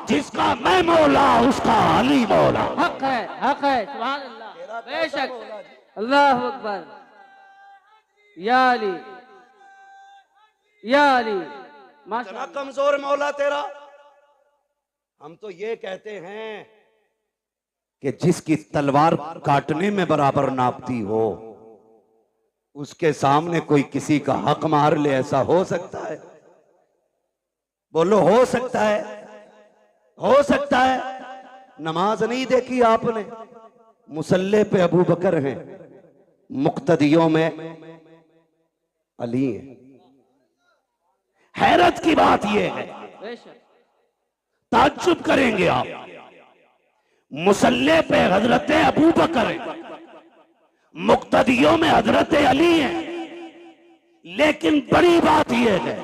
जिसका मैं मौला उसका अली मौला। हक है सुभान अल्लाह, बेशक। अल्लाह अकबर। या अली या अली, इतना माशाअल्लाह। कमजोर मौला तेरा। हम तो ये कहते हैं कि जिसकी तलवार काटने में बराबर नापती हो, उसके सामने कोई किसी का हक मार ले, ऐसा हो सकता है? बोलो, हो सकता है? हो सकता है? नमाज नहीं देखी आपने? मुसल्ले पे अबू बकर हैं, मुक्तदियों में अली है। हैरत की बात यह है, बेशक। ताज्जुब करेंगे आप, मुसल्ले पे हजरत अबू बकर है, मुक्तदियों में हजरत अली है, लेकिन बड़ी बात यह है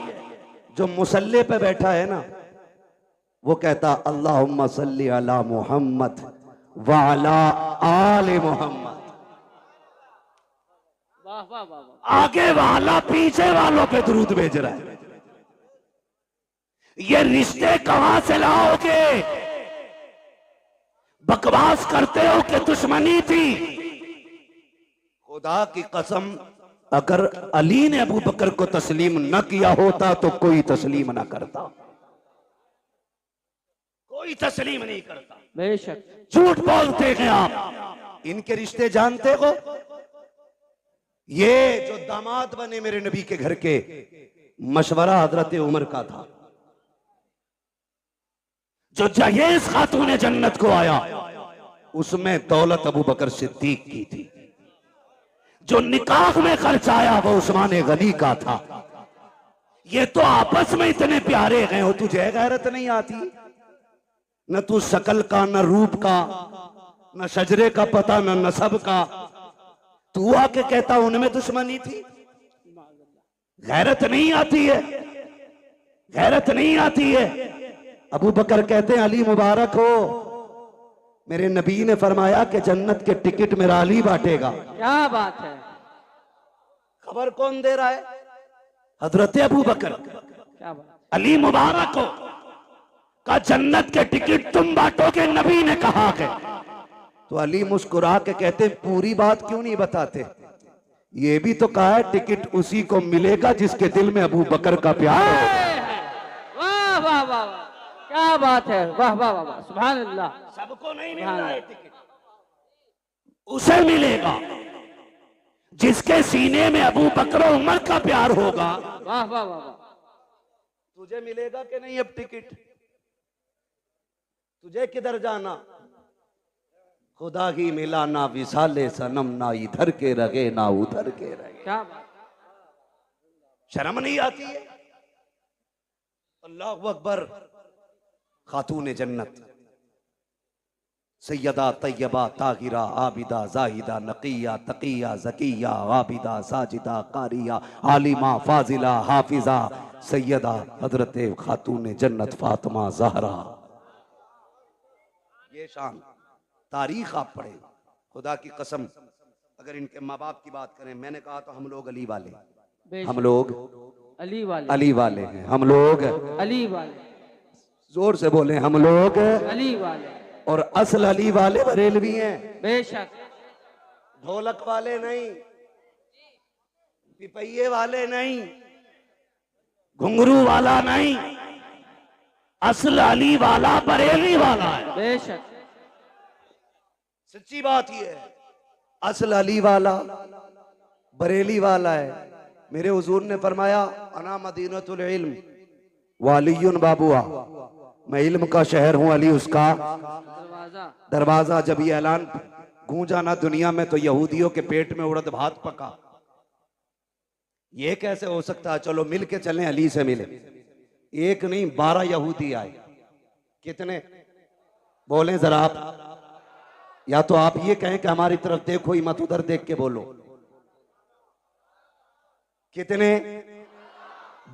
जो मुसल्ले पे बैठा है ना, वो कहता अल्लाहुम्मा सल्ली अला मुहम्मद व अला आले मुहम्मद। वाह वाह वाह वाह। आगे वाला पीछे वालों पे दुरूद भेज रहा है। ये रिश्ते कहां से लाओगे? बकवास करते हो कि दुश्मनी थी। खुदा की कसम, अगर अली ने अबू बकर को तस्लीम न किया होता तो कोई तस्लीम न करता, कोई तस्लीम नहीं करता। बेशक। झूठ बोलते हैं आप। इनके रिश्ते जानते हो? ये जो दामाद बने मेरे नबी के घर के, मशवरा हजरत उमर का था। जो जहेज खातून जन्नत को आया, उसमें दौलत अबू बकर सिद्दीक की थी। जो निकाह में खर्च आया वो उस्मान गनी का था। ये तो आपस में इतने प्यारे हैं, हो तुझे गैरत नहीं आती? न तू शकल का, न रूप का, न शजरे का पता, न नसब का, तू आके कहता उनमें दुश्मनी थी। गैरत नहीं आती है? गैरत नहीं आती है? अबू बकर कहते हैं अली मुबारक हो, मेरे नबी ने फरमाया कि जन्नत के टिकट मेरा अली बांटेगा। क्या बात है। खबर कौन दे रहा है? हजरत अबू बकर। क्या बात। अली मुबारक हो का जन्नत के टिकट तुम बांटोगे, नबी ने कहा है। तो अली मुस्कुरा के कहते पूरी बात क्यों नहीं बताते? ये भी तो कहा है टिकट उसी को मिलेगा जिसके दिल में अबू बकर का प्यार हो। वाह वाह वाह वाह, क्या बात है। वाह वाह वाह वाह, सुभान अल्लाह। सबको नहीं मिल रहा है टिकट, उसे मिलेगा जिसके सीने में अबू बकर और उमर का प्यार होगा। वाह वाह वाह वाह। तुझे मिलेगा कि नहीं अब टिकट? तुझे किधर जाना? खुदा ही मिला ना विसाले सनम, ना इधर के रगे ना उधर के रगे। क्या बात। शर्म नहीं आती है? अल्लाहु अकबर। खातून जन्नत सैयदा तैयबा ताहिरा आबिदा जाहिदा नकिया तकिया जकिया आबिदा साजिदा कारिया आलिमा फाजिला हाफिजा सैयदा हजरत खातून जन्नत फातिमा ज़हरा। ये शान तारीख आप पढ़े, खुदा की कसम। अगर इनके माँ बाप की बात करें, मैंने कहा तो हम लोग अली वाले, हम लोग अली वाले, अली वाले हैं, हम लोग अली वाले। जोर से बोले, हम लोग अली वाले। और असल अली वाले बरेलवी हैं। बेशक। ढोलक वाले नहीं, पिपैये वाले नहीं, घुंघरू वाला नहीं, असल अली वाला बरेली वाला है। बेशक। सच्ची बात ये है, असल अली वाला बरेली वाला है। मेरे हुजूर ने फरमाया अना मदीनतुल इल्म वालियुन बाबुआ, मैं इल्म का शहर हूं, अली उसका दरवाजा। जब ये ऐलान गूंजा ना दुनिया में, तो यहूदियों के पेट में उड़द भात पका। ये कैसे हो सकता है? चलो मिल के चलें, अली से मिले। एक नहीं 12 यहूदी आए। कितने बोलें जरा आप? या तो आप ये कहें कि हमारी तरफ देखो ही मत, उधर देख के बोलो। कितने?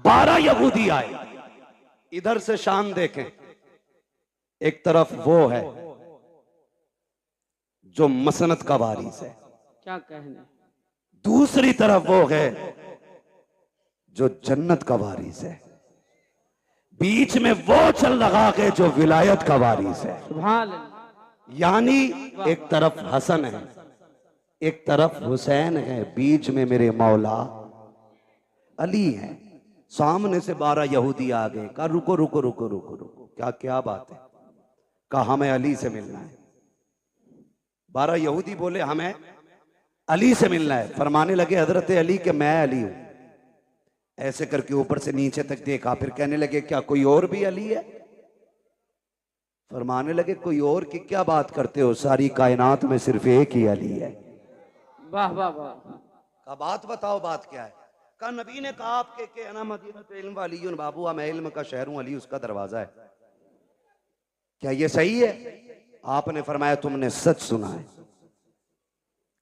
12 यहूदी आए। इधर से शान देखें, एक तरफ वो है जो मसनद का वारिस है, क्या कहने। दूसरी तरफ वो है जो जन्नत का वारिस है। बीच में वो चल रहा है जो विलायत का वारिस है। सुभान अल्लाह। यानी एक तरफ हसन है, एक तरफ हुसैन है, बीच में मेरे मौला अली है। सामने से 12 यहूदी आ गए, कहा रुको रुको रुको रुको रुको, क्या क्या बात है? कहा हमें अली से मिलना है। 12 यहूदी बोले हमें अली से मिलना है। फरमाने लगे हजरत अली के मैं अली हूं। ऐसे करके ऊपर से नीचे तक देखा, फिर कहने लगे क्या कोई और भी अली है? फरमाने लगे कोई और की क्या बात करते हो, सारी कायनात में सिर्फ एक ही अली है। वाह वाह वाह। का बात बताओ, बात क्या है? का नबी ने कहा आपके के अना मदीनत इल्म वाली बाबू, मैं इल्म का शहर हूं, अली उसका दरवाजा है। क्या ये सही है? आपने फरमाया तुमने सच सुना है।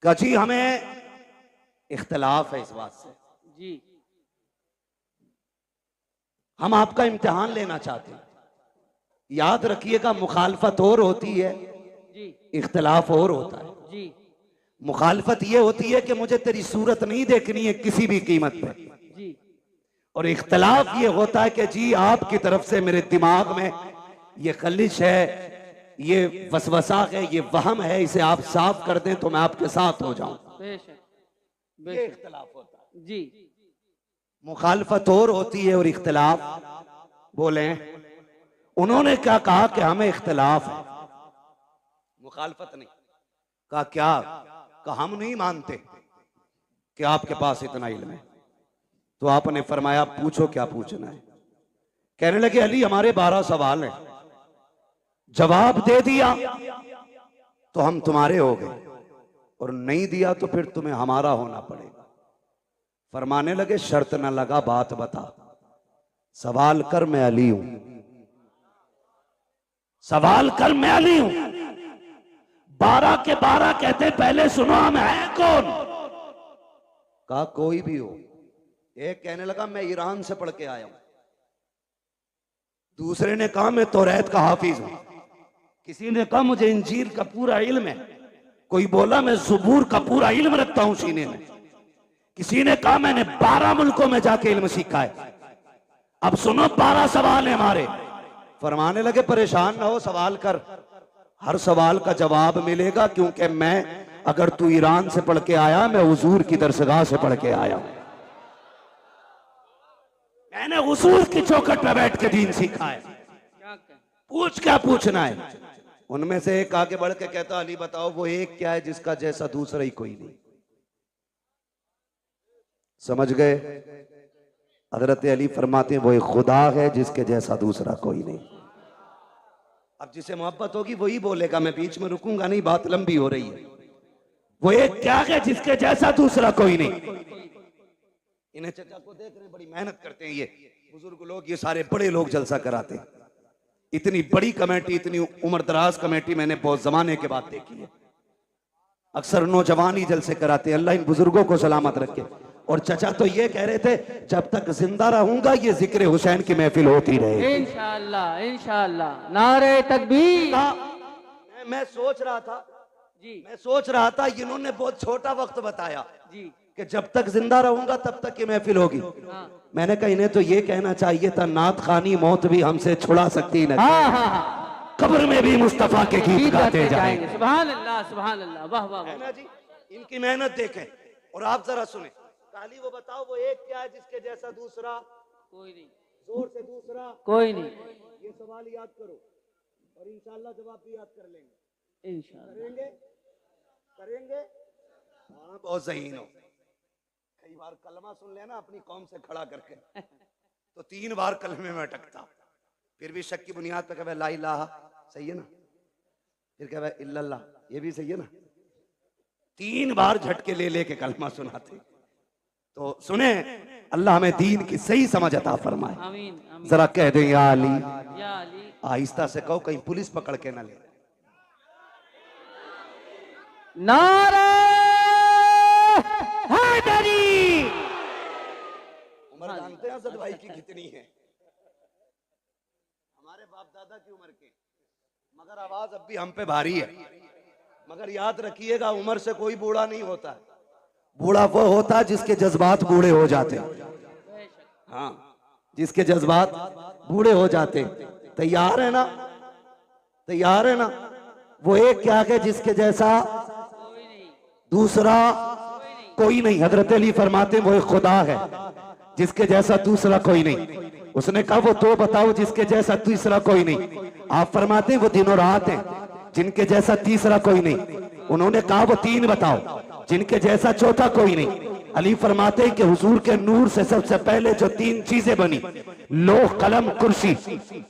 कहा जी हमें इख्तलाफ है इस बात से, जी हम आपका इम्तिहान लेना चाहते हैं। याद रखिएगा मुखालफत और होती है, जी इख्तलाफ और होता है। जी मुखालफत ये होती है कि मुझे तेरी सूरत नहीं देखनी है किसी भी कीमत पे, जी। और इख्तलाफ ये होता है कि जी आपकी तरफ से मेरे दिमाग में ये खलिश है, ये वसवसा है, ये वहम है, इसे आप साफ कर दें तो मैं आपके साथ हो जाऊं। बेशक ये बेशक। इख्तलाफ होता है। जी मुखालफत और होती है और इख्तलाफ बोले। उन्होंने क्या कहा कि हमें इख्तलाफ है, मुखालफत नहीं। कहा क्या? कहा हम नहीं मानते कि आपके पास इतना इल्म है। तो आपने फरमाया पूछो क्या पूछना है। कहने लगे अली हमारे 12 सवाल हैं, जवाब दे दिया तो हम तुम्हारे हो गए, और नहीं दिया तो फिर तुम्हें हमारा होना पड़ेगा। फरमाने लगे शर्त न लगा, बात बता, सवाल कर मैं अली हूं, सवाल कर मैं अली हूं। 12 के 12 कहते पहले सुनो हम हैं कौन? कहा कोई भी हो। एक कहने लगा मैं ईरान से पढ़ के आया हूं, दूसरे ने कहा मैं तौरात का हाफिज हूं, किसी ने कहा मुझे इंजील का पूरा इल्म है, कोई बोला मैं ज़बूर का पूरा इल्म रखता हूं सीने में, किसी ने कहा मैंने 12 मुल्कों में जाके इल्म सीखा है। अब सुनो 12 सवाल है हमारे। फरमाने लगे परेशान ना हो, सवाल कर, हर सवाल का जवाब मिलेगा, क्योंकि मैं अगर तू ईरान से पढ़ के आया, मैं हुजूर की दरसगाह से पढ़ के आया हूं, मैंने हुजूर की चौखट पे बैठ के दीन सीखा है। क्या कहें? पूछ क्या पूछना है? उनमें से एक आगे बढ़ के कहता अली बताओ वो एक क्या है जिसका जैसा दूसरा ही कोई नहीं। समझ गए? हजरत अली फरमाते हैं वो एक खुदा है जिसके जैसा दूसरा कोई नहीं। अब जिसे मोहब्बत होगी वही बोलेगा, मैं बीच में रुकूंगा नहीं, बात लंबी हो रही है। वो एक क्या है जिसके जैसा दूसरा कोई नहीं। इन्हें चचा को देख रहे हैं, बड़ी मेहनत करते हैं ये बुजुर्ग लोग, ये सारे बड़े लोग जलसा कराते हैं। इतनी बड़ी कमेटी, इतनी उम्र दराज कमेटी मैंने बहुत जमाने के बाद देखी है। अक्सर नौजवान ही जलसे कराते हैं। अल्लाह इन बुजुर्गों को सलामत रखे। और चचा तो ये कह रहे थे जब तक जिंदा रहूंगा ये जिक्र हुसैन की महफिल होती रहेगी इंशाअल्लाह इंशाअल्लाह। नारे तकबीर। मैं सोच रहा था जी मैं सोच रहा था इन्होंने बहुत छोटा वक्त बताया जी कि जब तक जिंदा रहूंगा तब तक ये महफिल होगी। हाँ मैंने कहा इन्हें तो ये कहना चाहिए था नात खानी मौत भी हमसे छुड़ा सकती न, हाँ हाँ हाँ। कब्र में भी मुस्तफा के गीत गीत गाते गाते जाएंगे। जाएंगे। सुभान अल्लाह सुभान अल्लाह। वाह वाह है वाह। ना जी? इनकी मेहनत देखें और आप जरा सुने। काली वो बताओ वो एक क्या है जिसके जैसा दूसरा कोई नहीं, जोर से दूसरा कोई नहीं। ये सवाल याद करो और इंशाल्लाह जवाब भी याद कर लेंगे। इंशाअल्लाह करेंगे करेंगे। हाँ बहुत ज़हीन हो। कई बार कलमा सुन लेना अपनी कौम से खड़ा करके तो 3 बार कलमे में अटकता, फिर भी शक की बुनियाद पे कहे ला इलाहा, सही है ना, फिर कहे इल्लल्लाह, ये भी सही है ना। 3 बार झटके ले लेके कलमा सुनाते। तो सुने, अल्लाह हमें दीन की सही समझ अता फरमाए। आमीन आमीन। जरा कह दे या अली, या अली। आहिस्ता से कहो कहीं पुलिस पकड़ के ना ले। नारे हैदरी। उम्र जानते हैं असद भाई की कितनी है? हमारे बाप दादा की उम्र के, मगर आवाज अब भी हम पे भारी है। मगर याद रखिएगा उम्र से कोई बूढ़ा नहीं होता है, बूढ़ा वो होता है जिसके जज्बात बूढ़े हो जाते हैं। हाँ, जिसके जज्बात बूढ़े हो जाते। तैयार है ना? तैयार है ना? वो एक क्या है जिसके जैसा दूसरा कोई नहीं। हजरत अली फरमाते वो एक खुदा है जिसके जैसा दूसरा कोई नहीं। उसने कहा वो तो बताओ जिसके जैसा तीसरा कोई नहीं। आप फरमाते वो दिन और रात हैं जिनके जैसा तीसरा कोई नहीं। उन्होंने कहा वो तीन बताओ जिनके जैसा चौथा कोई नहीं। अली फरमाते हैं कि हुजूर के नूर से सबसे पहले जो तीन चीजें बनी, लोह कलम कुर्सी,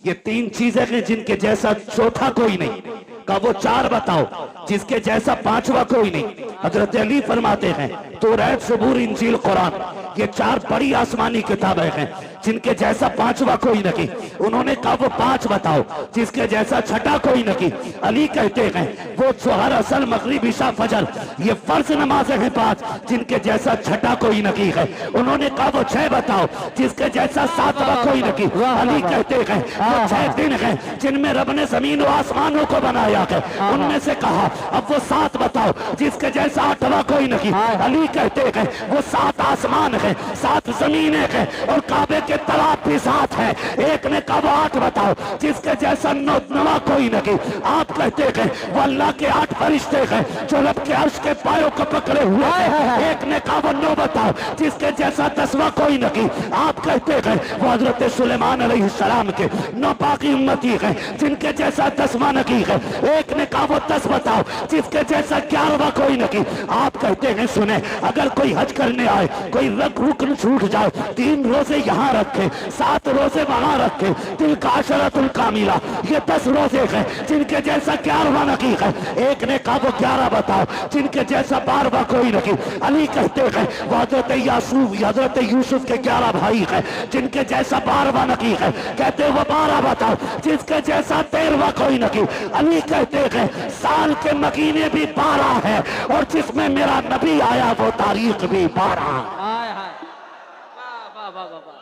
ये तीन चीजें हैं जिनके जैसा चौथा कोई नहीं। का वो चार बताओ जिसके जैसा पांचवा कोई नहीं। हजरत अली फरमाते हैं तौरात ज़बूर इंजील कुरान, ये चार बड़ी आसमानी किताबें हैं जिनके जैसा पांचवा कोई नहीं। उन्होंने कहा वो पांच बताओ जिसके जैसा छठा कोई नहीं। अली कहते हैं वो जोहर असल मगरिब इशा फजर, ये फर्ज नमाजें हैं पांच जिनके जैसा छठा कोई नहीं है। उन्होंने कहा वो छह बताओ जिसके जैसा सातवां कोई नहीं। अली कहते हैं वो छह दिन हैं जिनमें रब ने जमीन और आसमानों को बनाया है। उनमें से कहा अब वो सात बताओ जिसके जैसा आठवां कोई नहीं। अली कहते हैं वो सात आसमान है, सात जमीनें हैं और काबे के तलाब भी साथ है। एक ने कहा वो आठ बताओ जिसके जैसा नवा कोई नहीं। आप कहते हैं वो अल्लाह के आठ फरिश्ते हैं जो रब के अर्श के पायों को पकड़े हुए हैं। एक ने कहा वो नौ बताओ जिसके जैसा दसवां कोई नहीं। आप कहते हैं वो हजरत सुलेमान अलैहिस्सलाम के नौ बाकी उम्मती हैं जिनके जैसा दसवां नहीं है। एक ने कहा वो 10 बताओ जिसके जैसा 11वां कोई नहीं। आप कहते हैं सुने अगर कोई हज करने आए, कोई रुकन छूट जाए, 3 रोजे यहाँ रखे, 7 रोजे वहां रखे, तिल का अशरतुल कामिला, ये 10 रोजे हैं जिनके जैसा 11वां नहीं है। एक ने कहा वो 11 बताओ जिनके जैसा 12वां कोई नहीं। अली कहते हैं वो हजरत यूसुफ के 11 भाई हैं जिनके जैसा 12वां नहीं है। कहते वो 12 बताओ जिसके जैसा 13वां कोई नहीं। अली कहते हैं साल के महीने भी 12 है और जिसमें मेरा नबी आया वो तारीख भी 12।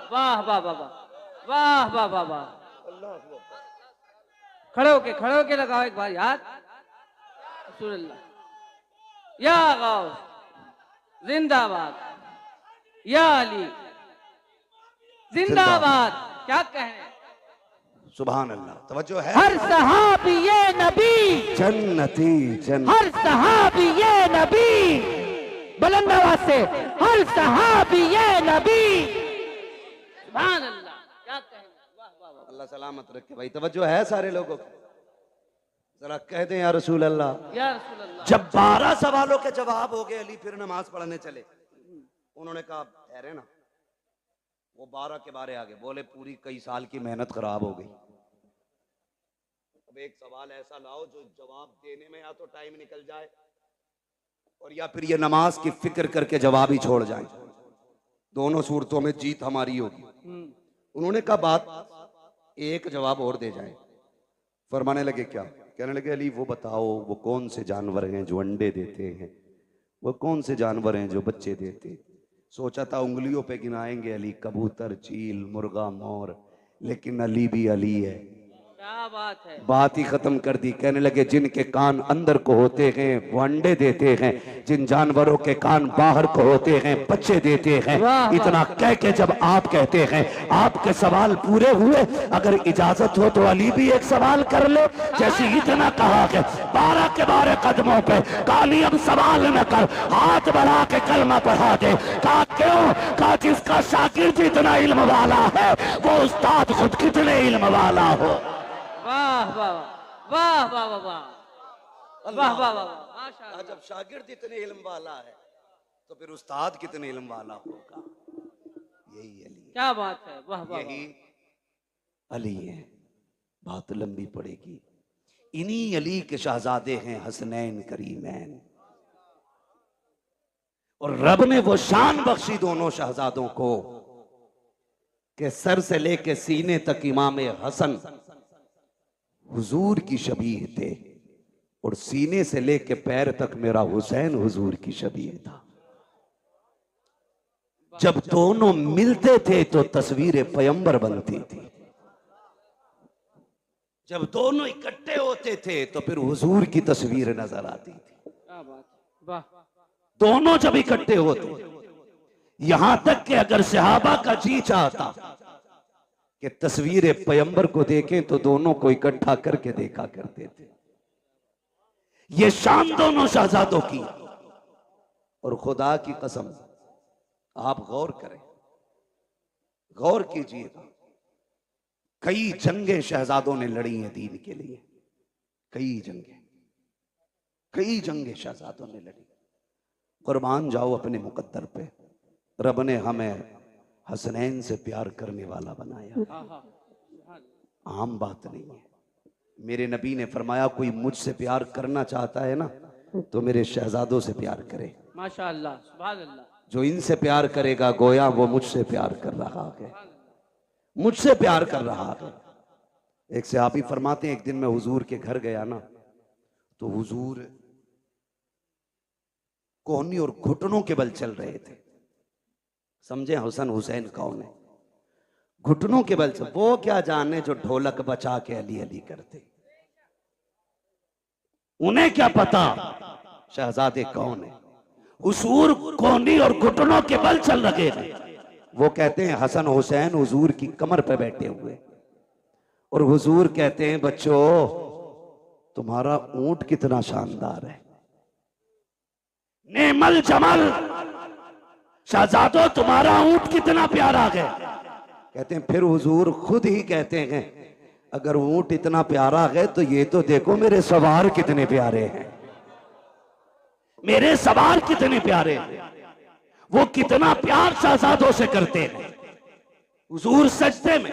वाह वाह वाह वाह वाह वाह वाह वाह वाह। खड़े होके लगाओ एक बार याद। या गौस जिंदाबाद, या अली जिंदाबाद। क्या कहने, सुभान अल्लाह। तवज्जो है। हर सहाबी ये नबी जन्नती जन्नत, हर सहाबी ये नबी, बुलंद आवाज से हर सहाबी ये नबी। सुभान अल्लाह। क्या कहने, वाह वाह वाह। अल्लाह सलामत रखे भाई। तवज्जो है सारे लोगों को, जरा कह दें या रसूल अल्लाह। या रसूल अल्लाह। जब 12 सवालों के जवाब हो गए अली फिर नमाज पढ़ने चले। उन्होंने कहा ठहरे ना, वो 12 के बारे आगे बोले पूरी कई साल की मेहनत खराब हो गई। अब एक सवाल ऐसा लाओ जो जवाब देने में या तो टाइम निकल जाए और या फिर ये नमाज की फिक्र करके जवाब ही छोड़ जाए। दोनों सूरतों में जीत हमारी होगी। उन्होंने कहा बात एक जवाब और दे जाए। फरमाने लगे क्या? कहने लगे अली वो बताओ वो कौन से जानवर हैं जो अंडे देते हैं, वो कौन से जानवर हैं जो बच्चे देते हैं। सोचा था उंगलियों पे गिनाएंगे अली, कबूतर, चील, मुर्गा, मोर, लेकिन अली भी अली है। क्या बात है। बात ही खत्म कर दी। कहने लगे जिनके कान अंदर को होते हैं वो अंडे देते हैं, जिन जानवरों के कान बाहर को होते हैं बच्चे देते हैं। इतना कह के जब आप कहते हैं आपके सवाल पूरे हुए, अगर इजाजत हो तो अली भी एक सवाल कर ले। जैसे इतना कहा कि 12 के 12 कदमों पे काली अब सवाल न कर, हाथ बढ़ा के कलमा पढ़ा दे। कहा क्यों? कहा जिसका शागिर्द इतना इल्म वाला है वो उस्ताद खुद कितने इल्म वाला हो। वाह वाह वाह वाह वाह वाह वाह वाह वाह। माशाअल्लाह। जब शागिर्द इतने इल्म वाला है तो फिर उस्ताद कितने इल्म वाला होगा। यही अली, क्या बात है। वाह वाह। यही अली है। बात लंबी पड़ेगी। इन्हीं अली के शहजादे हैं हसनैन करीमैन, और रब ने वो शान बख्शी दोनों शहजादों को कि सर से लेके सीने तक इमाम हसन हुजूर की शबीह थे और सीने से लेके पैर तक मेरा हुसैन हुजूर की शबीह था। जब दोनों मिलते थे तो तस्वीर पैगंबर बनती थी, जब दोनों इकट्ठे होते थे तो फिर हुजूर की तस्वीर नजर आती थी। क्या बात। वाह। दोनों जब इकट्ठे होते, यहां तक कि अगर सहाबा का जी चाहता कि तस्वीर पैगंबर को देखें तो दोनों को इकट्ठा करके देखा करते थे। ये शान दोनों शहजादों की। और खुदा की कसम, आप गौर करें, गौर कीजिएगा, कई जंगें शहजादों ने लड़ी हैं दीन के लिए। कई जंगें शहजादों ने लड़ी। कुर्बान जाओ अपने मुकद्दर पे। रब ने हमें हसनैन से प्यार करने वाला बनाया, आम बात नहीं है। मेरे नबी ने फरमाया, कोई मुझसे प्यार करना चाहता है ना तो मेरे शहजादों से प्यार करे। माशाअल्लाह, सुभान अल्लाह। जो इनसे प्यार करेगा गोया वो मुझसे प्यार कर रहा है, मुझसे प्यार कर रहा है। एक सहाबी फरमाते हैं, एक दिन मैं हुजूर के घर गया ना तो हुजूर कोहनी और घुटनों के बल चल रहे थे। समझे हसन हुसैन कौन है? घुटनों के बल से। वो क्या जाने जो ढोलक बचा के अली अली करते, उन्हें क्या पता शहजादे कौन है। हुजूर कोहनी और घुटनों के बल चल रहे थे। वो कहते हैं हसन हुसैन हुजूर की कमर पे बैठे हुए, और हुजूर कहते हैं, बच्चों तुम्हारा ऊंट कितना शानदार है, नेमल जमल, शहजादो तुम्हारा ऊंट कितना प्यारा है। कहते हैं फिर हुजूर खुद ही कहते हैं, अगर ऊंट इतना प्यारा है तो ये तो देखो मेरे सवार कितने प्यारे हैं, मेरे सवार कितने प्यारे हैं। वो कितना प्यार शहजादों से करते हैं। हुजूर सजदे में,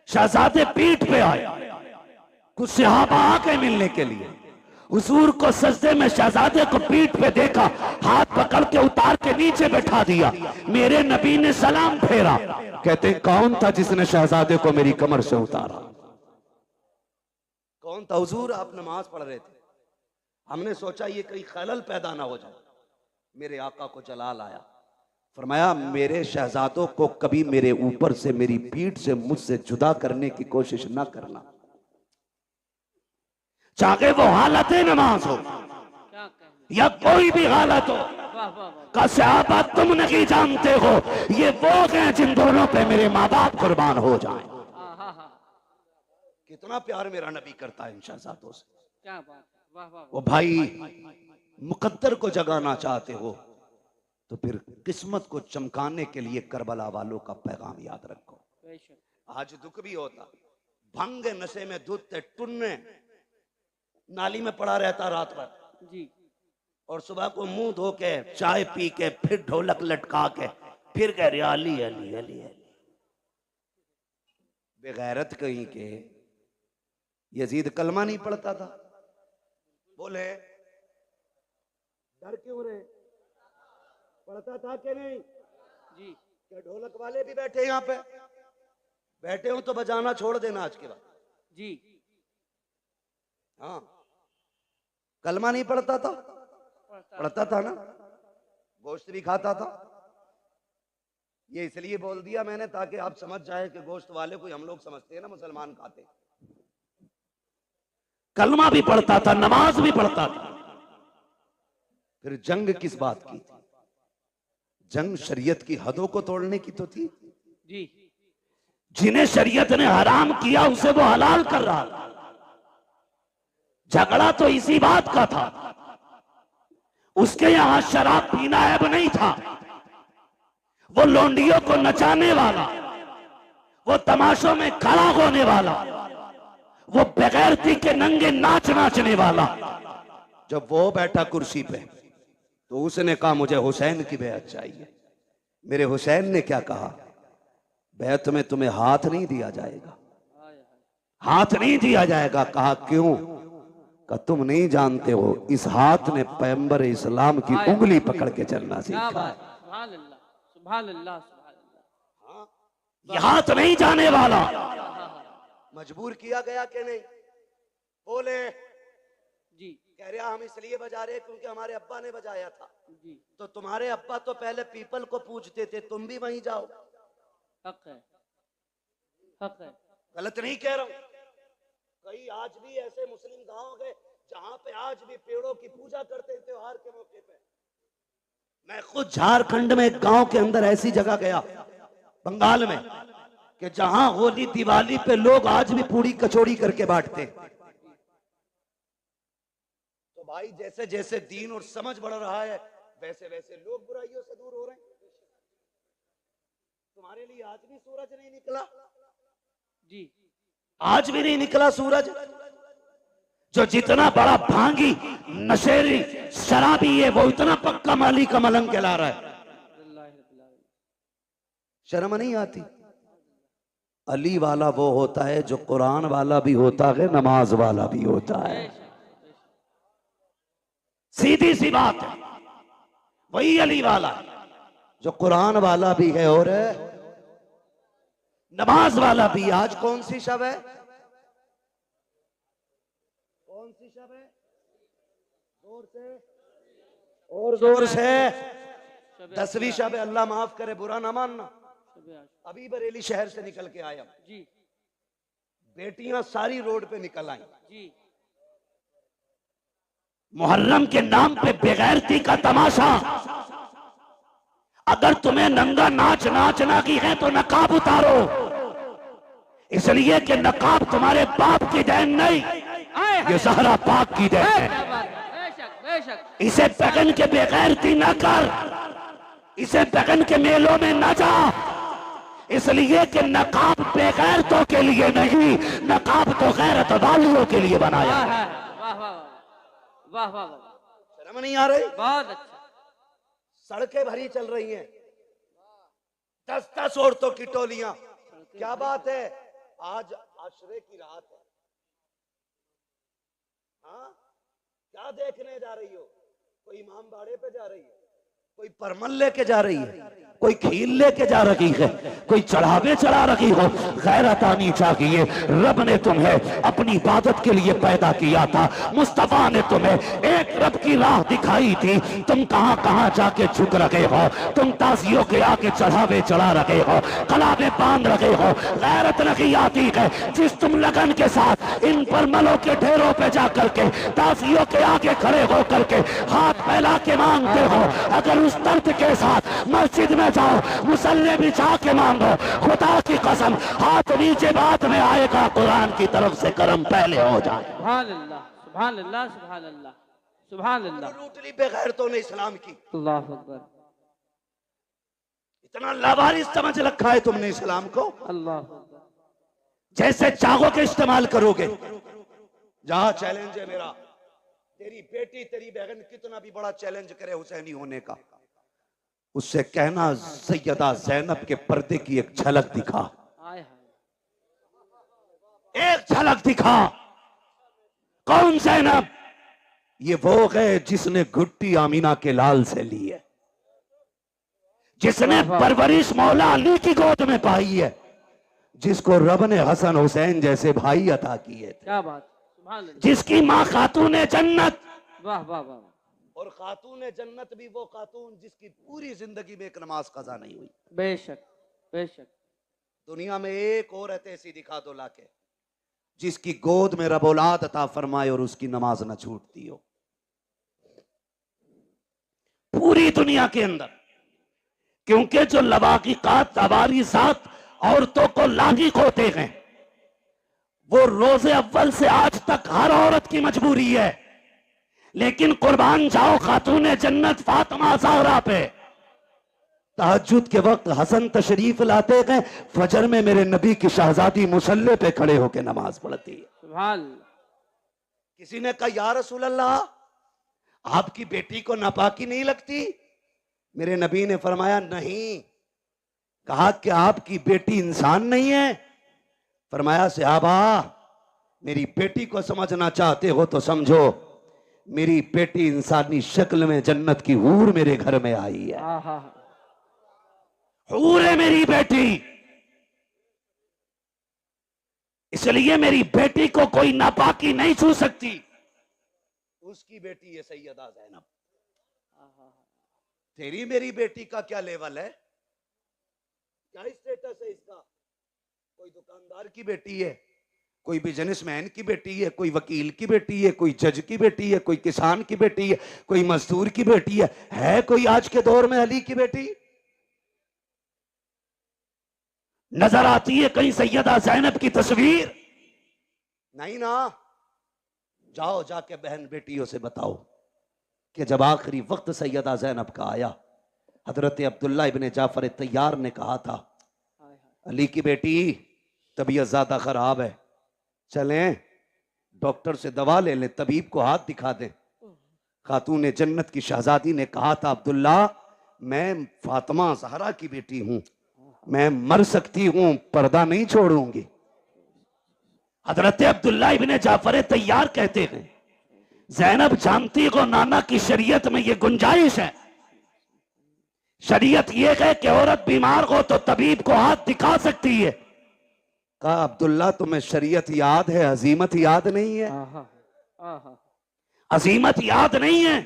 शहजादे पीठ पे आए, कुछ सहाबा आ गए मिलने के लिए। हुजूर को सजदे में शहजादे को पीठ पे देखा, हाथ पकड़ के उतार के नीचे बैठा दिया। मेरे नबी ने सलाम फेरा। कहते हैं कौन था जिसने शहजादे को मेरी कमर से उतारा? कौन था? हुजूर आप नमाज पढ़ रहे थे, हमने सोचा ये कहीं खलल पैदा ना हो जाए। मेरे आका को जलाल आया, फरमाया मेरे शहजादों को कभी मेरे ऊपर से, मेरी पीठ से, मुझसे जुदा करने की कोशिश ना करना, चाहे वो हालत नमाज हो या कोई भी हालत हो। का सहाबा तुम नहीं जानते हो, ये वो हैं जिन दोनों पे मेरे माँ बाप कुर्बान हो जाएं। कितना प्यार मेरा नबी करता है इन शहजादों से। क्या बात, वाह वाह। वो भाई मुकद्दर को जगाना चाहते हो तो फिर किस्मत को चमकाने के लिए करबला वालों का पैगाम याद रखो। आज दुख भी होता, भंग नशे में दूध टुन्ने नाली में पड़ा रहता रात भर जी, और सुबह को मुंह धो के चाय पी के फिर ढोलक लटका के फिर कह रहे अली अली अली अली। बेगैरत कहीं के यजीद कलमा नहीं पढ़ता था, बोले डर क्यों रहे? पढ़ता था कि नहीं? जी, क्या ढोलक वाले भी बैठे यहाँ पे? बैठे हो तो बजाना छोड़ देना आज के बाद। जी, हाँ, कलमा नहीं पढ़ता था? पढ़ता था ना, गोश्त भी खाता था। ये इसलिए बोल दिया मैंने ताकि आप समझ जाए कि गोश्त वाले को हम लोग समझते हैं ना मुसलमान खाते। कलमा भी पढ़ता था, नमाज भी पढ़ता था। फिर जंग किस बात की थी? जंग शरीयत की हदों को तोड़ने की तो थी। जी, जिन्हें शरीयत ने हराम किया उसे वो हलाल कर रहा था। झगड़ा तो इसी बात का था। उसके यहां शराब पीना ऐब नहीं था। वो लोंडियों को नचाने वाला, वो तमाशों में खड़ा होने वाला, वो बेगैरती के नंगे नाच नाचने वाला, जब वो बैठा कुर्सी पे तो उसने कहा मुझे हुसैन की बैत चाहिए। मेरे हुसैन ने क्या कहा? बैत में तुम्हें हाथ नहीं दिया जाएगा, हाथ नहीं दिया जाएगा। कहा क्यों? का तुम नहीं जानते हो इस हाथ ने पैगंबर इस्लाम की उंगली पकड़ के चलना सीखा है। सुभान अल्लाह, सुभान अल्लाह, सुभान अल्लाह। ये हाथ नहीं जाने वाला। मजबूर किया गया कि नहीं? बोले जी, कह रहा हम इसलिए बजा रहे क्योंकि हमारे अब्बा ने बजाया था। जी, तो तुम्हारे अब्बा तो पहले पीपल को पूजते थे, तुम भी वहीं जाओ। हक है, हक है। गलत नहीं कह रहा हूं। कई आज भी ऐसे मुस्लिम गांव गए जहां पे आज भी पेड़ों की पूजा करते हैं त्योहार के मौके पे। मैं खुद झारखंड में एक गांव के अंदर ऐसी जगह गया, बंगाल में, कि जहां होली दिवाली पे लोग आज भी पूरी कचौड़ी करके बांटते हैं। तो भाई जैसे जैसे दीन और समझ बढ़ रहा है वैसे वैसे लोग बुराइयों से दूर हो रहे हैं। तुम्हारे लिए आज भी सूरज नहीं निकला? जी आज भी नहीं निकला सूरज। जो जितना बड़ा भांगी नशेरी शराबी है वो इतना पक्का माली का मलंग कहला रहा है। शर्म नहीं आती? अली वाला वो होता है जो कुरान वाला भी होता है, नमाज वाला भी होता है। सीधी सी बात है, वही अली वाला है जो कुरान वाला भी है और नमाज वाला भी। आज कौन सी शब है? कौन सी शब है? जोर से और जोर से। 10वीं शब है। अल्लाह माफ करे, बुरा ना मानना। अभी बरेली शहर से निकल के आया जी। बेटियां सारी रोड पे निकल आई जी। मुहर्रम के नाम पे बेगैरती का तमाशा। अगर तुम्हें नंगा नाच नाचना की है तो नकाब उतारो, इसलिए कि नकाब तुम्हारे बाप की देन नहीं, ये ज़हरा पाक की देन है। इसे पहन के बेगैरती न कर, इसे पहन के मेलों में न जा, इसलिए कि नकाब बेगैरतों के लिए नहीं, नकाब तो गैरत वालियों के लिए बनाया है। वाह वाह वाह वाह, शर्म नहीं आ रही? बहुत अच्छा। सड़कें भरी चल रही हैं, 10-10 औरतों की टोलियां। क्या बात है? आज आशरे की रात है। हाँ, क्या देखने जा रही हो? कोई इमाम बाड़े पे जा रही है, कोई परमल लेके जा रही है, कोई खील लेके जा रही है, कोई चढ़ावे चढ़ा रही हो। गैरत आनी चाहिए। रब ने तुम्हें अपनी इबादत के लिए पैदा किया था। मुस्तफा ने तुम्हें एक रब की राह दिखाई थी। तुम कहां कहां जाके झुक रहे हो, तुम ताजियों के आगे चढ़ावे चढ़ा रहे हो, कलावे बांध रहे हो। गैरत नहीं आती है जिस तुम लगन के साथ इन परमलों के ढेरों पे जा करके ताजियों के आगे खड़े हो करके हाथ फैला के मांगते हो। अगर उस दर्द के साथ मस्जिद में जाओ, मुसल्ले बिछा के मांगो, खुदा की कसम हाथ नीचे बाद में आएगा, कुरान की तरफ से करम पहले हो जाए। सुभान अल्लाह सुभान अल्लाह सुभान अल्लाह सुभान अल्लाह। लूटली बेगैरतों ने इस्लाम की। अल्लाह अकबर। इतना लावारिस समझ रखा है तुमने इस्लाम को। अल्लाह अकबर। जैसे चाहोगे इस्तेमाल करोगे। जहां चैलेंज है मेरा, तेरी बेटी तेरी बहन कितना भी बड़ा चैलेंज करे हुसैनी होने का, उससे कहना सैयदा ज़ैनब के पर्दे की एक झलक दिखा, एक झलक दिखा। कौन ज़ैनब? ये वो है जिसने घुट्टी आमीना के लाल से ली है, जिसने परवरिश मौला अली की गोद में पाई है, जिसको रब ने हसन हुसैन जैसे भाई अता किए थे। क्या बात, सुभान अल्लाह। जिसकी माँ खातून जन्नत। वाह वाह वाह। और खातून जन्नत भी वो खातून जिसकी पूरी जिंदगी में एक नमाज कज़ा नहीं हुई। बेशक बेशक। दुनिया में एक औरत ऐसी दिखा दो लाके जिसकी गोद में रब औलाद अता फरमाए और उसकी नमाज न छूटती हो पूरी दुनिया के अंदर। क्योंकि जो लवाकिकात तवारीसात औरतों को लागिक होते हैं, वो रोजे अव्वल से आज तक हर औरत की मजबूरी है। लेकिन कुर्बान जाओ खातून जन्नत फातिमा ज़हरा पे, तहज्जुद के वक्त हसन तशरीफ लाते गए, फजर में मेरे नबी की शहजादी मुसल्ले पे खड़े होकर नमाज पढ़ती है। सुभान। किसी ने कहा या रसूल अल्लाह, आपकी बेटी को नापाकी नहीं लगती? मेरे नबी ने फरमाया नहीं। कहा कि आपकी बेटी इंसान नहीं है? फरमाया सहाबा, मेरी बेटी को समझना चाहते हो तो समझो, मेरी बेटी इंसानी शक्ल में जन्नत की हूर मेरे घर में आई है। हूर है मेरी बेटी, इसलिए मेरी बेटी को कोई नापाकी नहीं छू सकती। उसकी बेटी है सैयदा ज़ैनब। तेरी मेरी बेटी का क्या लेवल है, क्या स्टेटस है इसका? कोई दुकानदार की बेटी है, कोई बिजनेसमैन की बेटी है, कोई वकील की बेटी है, कोई जज की बेटी है, कोई किसान की बेटी है, कोई मजदूर की बेटी है कोई आज के दौर में अली की बेटी? नजर आती है कहीं सैयदा ज़ैनब की तस्वीर? नहीं ना। जाओ जाके बहन बेटियों से बताओ कि जब आखिरी वक्त सैयदा ज़ैनब का आया, हजरत अब्दुल्ला इब्ने जाफर तैयार ने कहा था, अली की बेटी तबीयत ज्यादा खराब है, चलें डॉक्टर से दवा ले लें, तबीब को हाथ दिखा दें। खातून जन्नत की शहजादी ने कहा था, अब्दुल्ला मैं फातिमा ज़हरा की बेटी हूं, मैं मर सकती हूं, पर्दा नहीं छोड़ूंगी। हजरत अब्दुल्ला इब्ने जाफर तैयार कहते हैं, ज़ैनब जानती को नाना की शरीयत में ये गुंजाइश है, शरीयत ये है कि औरत बीमार हो तो तबीब को हाथ दिखा सकती है। कहा, अब्दुल्ला तुम्हें शरीयत याद है, अजीमत याद नहीं है? अजीमत याद नहीं है?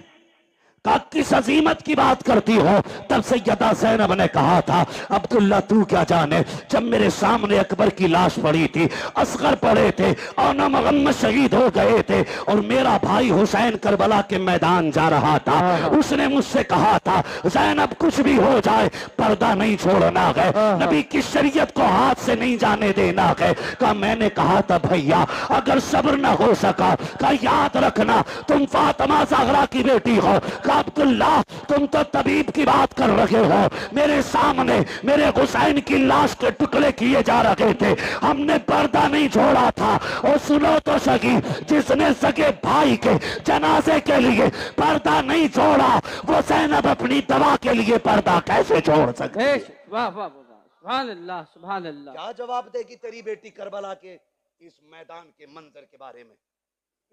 कहा, किस अजीमत की बात करती हो? तब सैयदा ज़ैनब ने कहा था, अब्दुल्ला तू क्या जाने, जब मेरे सामने अकबर की लाश पड़ी थी, असगर पड़े थे और न मोहम्मद शहीद हो गए थे और मेरा भाई हुसैन करबला के मैदान जा रहा था, उसने मुझसे कहा था ज़ैनब कुछ भी हो जाए पर्दा नहीं छोड़ना है, नबी की शरीयत को हाथ से नहीं जाने देना है। कहा, मैंने कहा था भैया अगर सब्र न हो सका, कहा याद रखना तुम फातिमा ज़हरा की बेटी हो। अब्दुल्ला तुम तो तबीब की बात कर रहे हो, मेरे सामने मेरे हुसैन की लाश के टुकड़े किए जा रहे थे, हमने पर्दा नहीं छोड़ा था। और सुनो तो सही, जिसने सगे भाई के जनाजे के लिए पर्दा नहीं छोड़ा, वो ज़ैनब अपनी दवा के लिए पर्दा कैसे छोड़ सकते? वाह वाह सुभान अल्लाह सुभान अल्लाह। क्या जवाब देगी तेरी बेटी करबला के इस मैदान के मंजर के बारे में?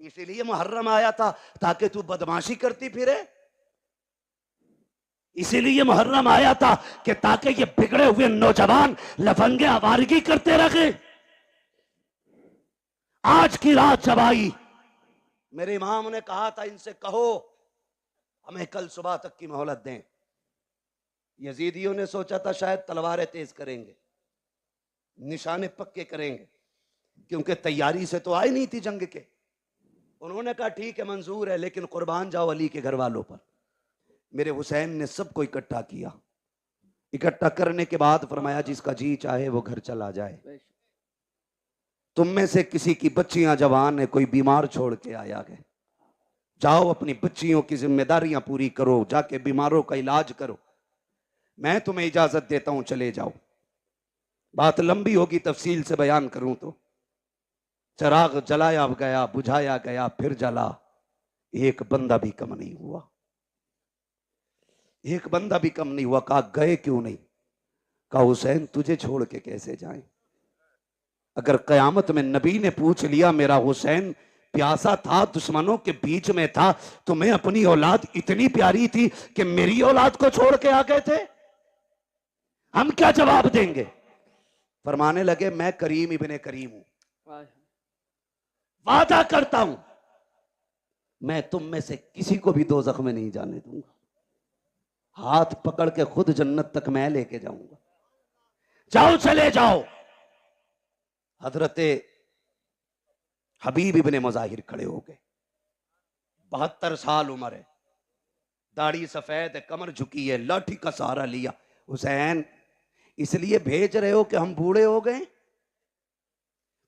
इसीलिए मुहर्रम आया था ताकि तू बदमाशी करती फिरे, इसीलिए मुहर्रम आया था कि ताकि ये बिगड़े हुए नौजवान लफंगे आवारगी करते रहे। आज की रात जब आई, मेरे इमाम ने कहा था इनसे कहो हमें कल सुबह तक की मोहलत दें। यजीदियों ने सोचा था शायद तलवारें तेज करेंगे, निशाने पक्के करेंगे, क्योंकि तैयारी से तो आई नहीं थी जंग के। उन्होंने कहा ठीक है मंजूर है, लेकिन कुर्बान जाओ अली के घर वालों पर। मेरे हुसैन ने सबको इकट्ठा किया, इकट्ठा करने के बाद फरमाया जिसका जी चाहे वो घर चला जाए, तुम में से किसी की बच्चियां जवान है, कोई बीमार छोड़ के आया है, जाओ अपनी बच्चियों की जिम्मेदारियां पूरी करो, जाके बीमारों का इलाज करो, मैं तुम्हें इजाजत देता हूं चले जाओ। बात लंबी होगी, तफसील से बयान करूं तो चराग जलाया गया, बुझाया गया, फिर जला, एक बंदा भी कम नहीं हुआ, एक बंदा भी कम नहीं हुआ। कहा गए क्यों नहीं? कहा हुसैन तुझे छोड़ के कैसे जाएं? अगर कयामत में नबी ने पूछ लिया मेरा हुसैन प्यासा था, दुश्मनों के बीच में था, तुम्हें अपनी औलाद इतनी प्यारी थी कि मेरी औलाद को छोड़ के आ गए थे, हम क्या जवाब देंगे? फरमाने लगे मैं करीम इब्ने करीम हूं, वादा करता हूं मैं तुम में से किसी को भी दोज़ख में नहीं जाने दूंगा, हाथ पकड़ के खुद जन्नत तक मैं लेके जाऊंगा, जाओ चले जाओ। हजरत हबीब इब्ने मुज़ाहिर खड़े हो गए, 72 साल उम्र है, दाढ़ी सफेद है, कमर झुकी है, लाठी का सहारा लिया। हुसैन इसलिए भेज रहे हो कि हम बूढ़े हो गए?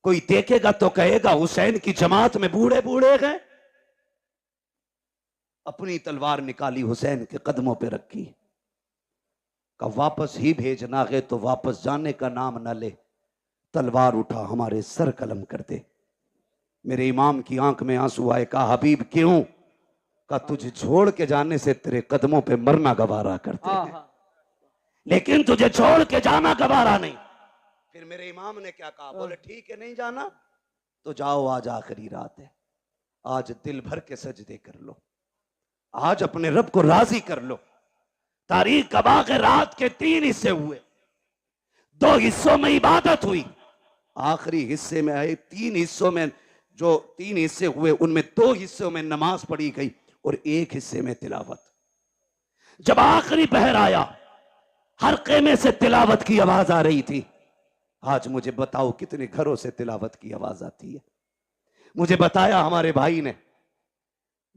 कोई देखेगा तो कहेगा हुसैन की जमात में बूढ़े बूढ़े गए। अपनी तलवार निकाली, हुसैन के कदमों पे रखी, का वापस ही भेजना है तो वापस जाने का नाम न ले, तलवार उठा हमारे सर कलम कर दे। मेरे इमाम की आंख में आंसू आए। कहा हबीब क्यों? का तुझे छोड़ के जाने से तेरे कदमों पे मरना गवारा करते हैं, लेकिन तुझे छोड़ के जाना गवारा नहीं। फिर मेरे इमाम ने क्या कहा? बोले ठीक है नहीं जाना तो जाओ, आज आखिरी रात है, आज दिल भर के सजदे कर लो, आज अपने रब को राजी कर लो। तारीख गवाह के रात के 3 हिस्से हुए, 2 हिस्सों में इबादत हुई, आखिरी हिस्से में आए 3 हिस्सों में, जो 3 हिस्से हुए उनमें 2 हिस्सों में नमाज पढ़ी गई और 1 हिस्से में तिलावत। जब आखिरी पहर आया, हर खेमे से तिलावत की आवाज आ रही थी। आज मुझे बताओ कितने घरों से तिलावत की आवाज आती है? मुझे बताया हमारे भाई ने,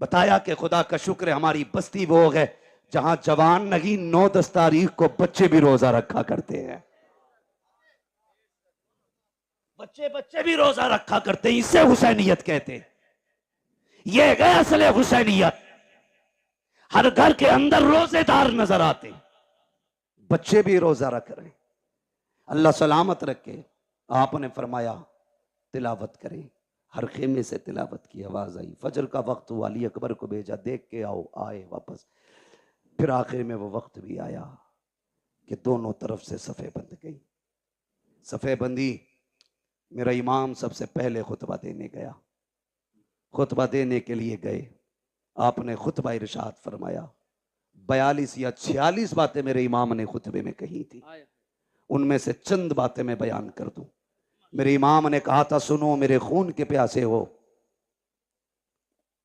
बताया कि खुदा का शुक्र है हमारी बस्ती वो है जहां जवान नहीं 9-10 तारीख को बच्चे भी रोजा रखा करते हैं। बच्चे बच्चे भी रोजा रखा करते हैं, इसे हुसैनियत कहते हैं। ये है असल हुसैनियत। हर घर के अंदर रोजेदार नजर आते, बच्चे भी रोजा रख रहे हैं। अल्लाह सलामत रखे। आपने फरमाया तिलावत करें। हर खेमे से तिलावत की आवाज आई। फजर का वक्त हुआ, अली अकबर को भेजा, देख के आओ। आए वापस। फिर आखिर में वो वक्त भी आया कि दोनों तरफ से सफ़े बंध गई। सफ़े बंदी। मेरा इमाम सबसे पहले खुतबा देने गया। खुतबा देने के लिए गए। आपने खुतबा इरशाद फरमाया। 42 या 46 बातें मेरे इमाम ने खुतबे में कही थी। उनमें से चंद बातें मैं बयान कर दूं। मेरे इमाम ने कहा था, सुनो मेरे खून के प्यासे हो,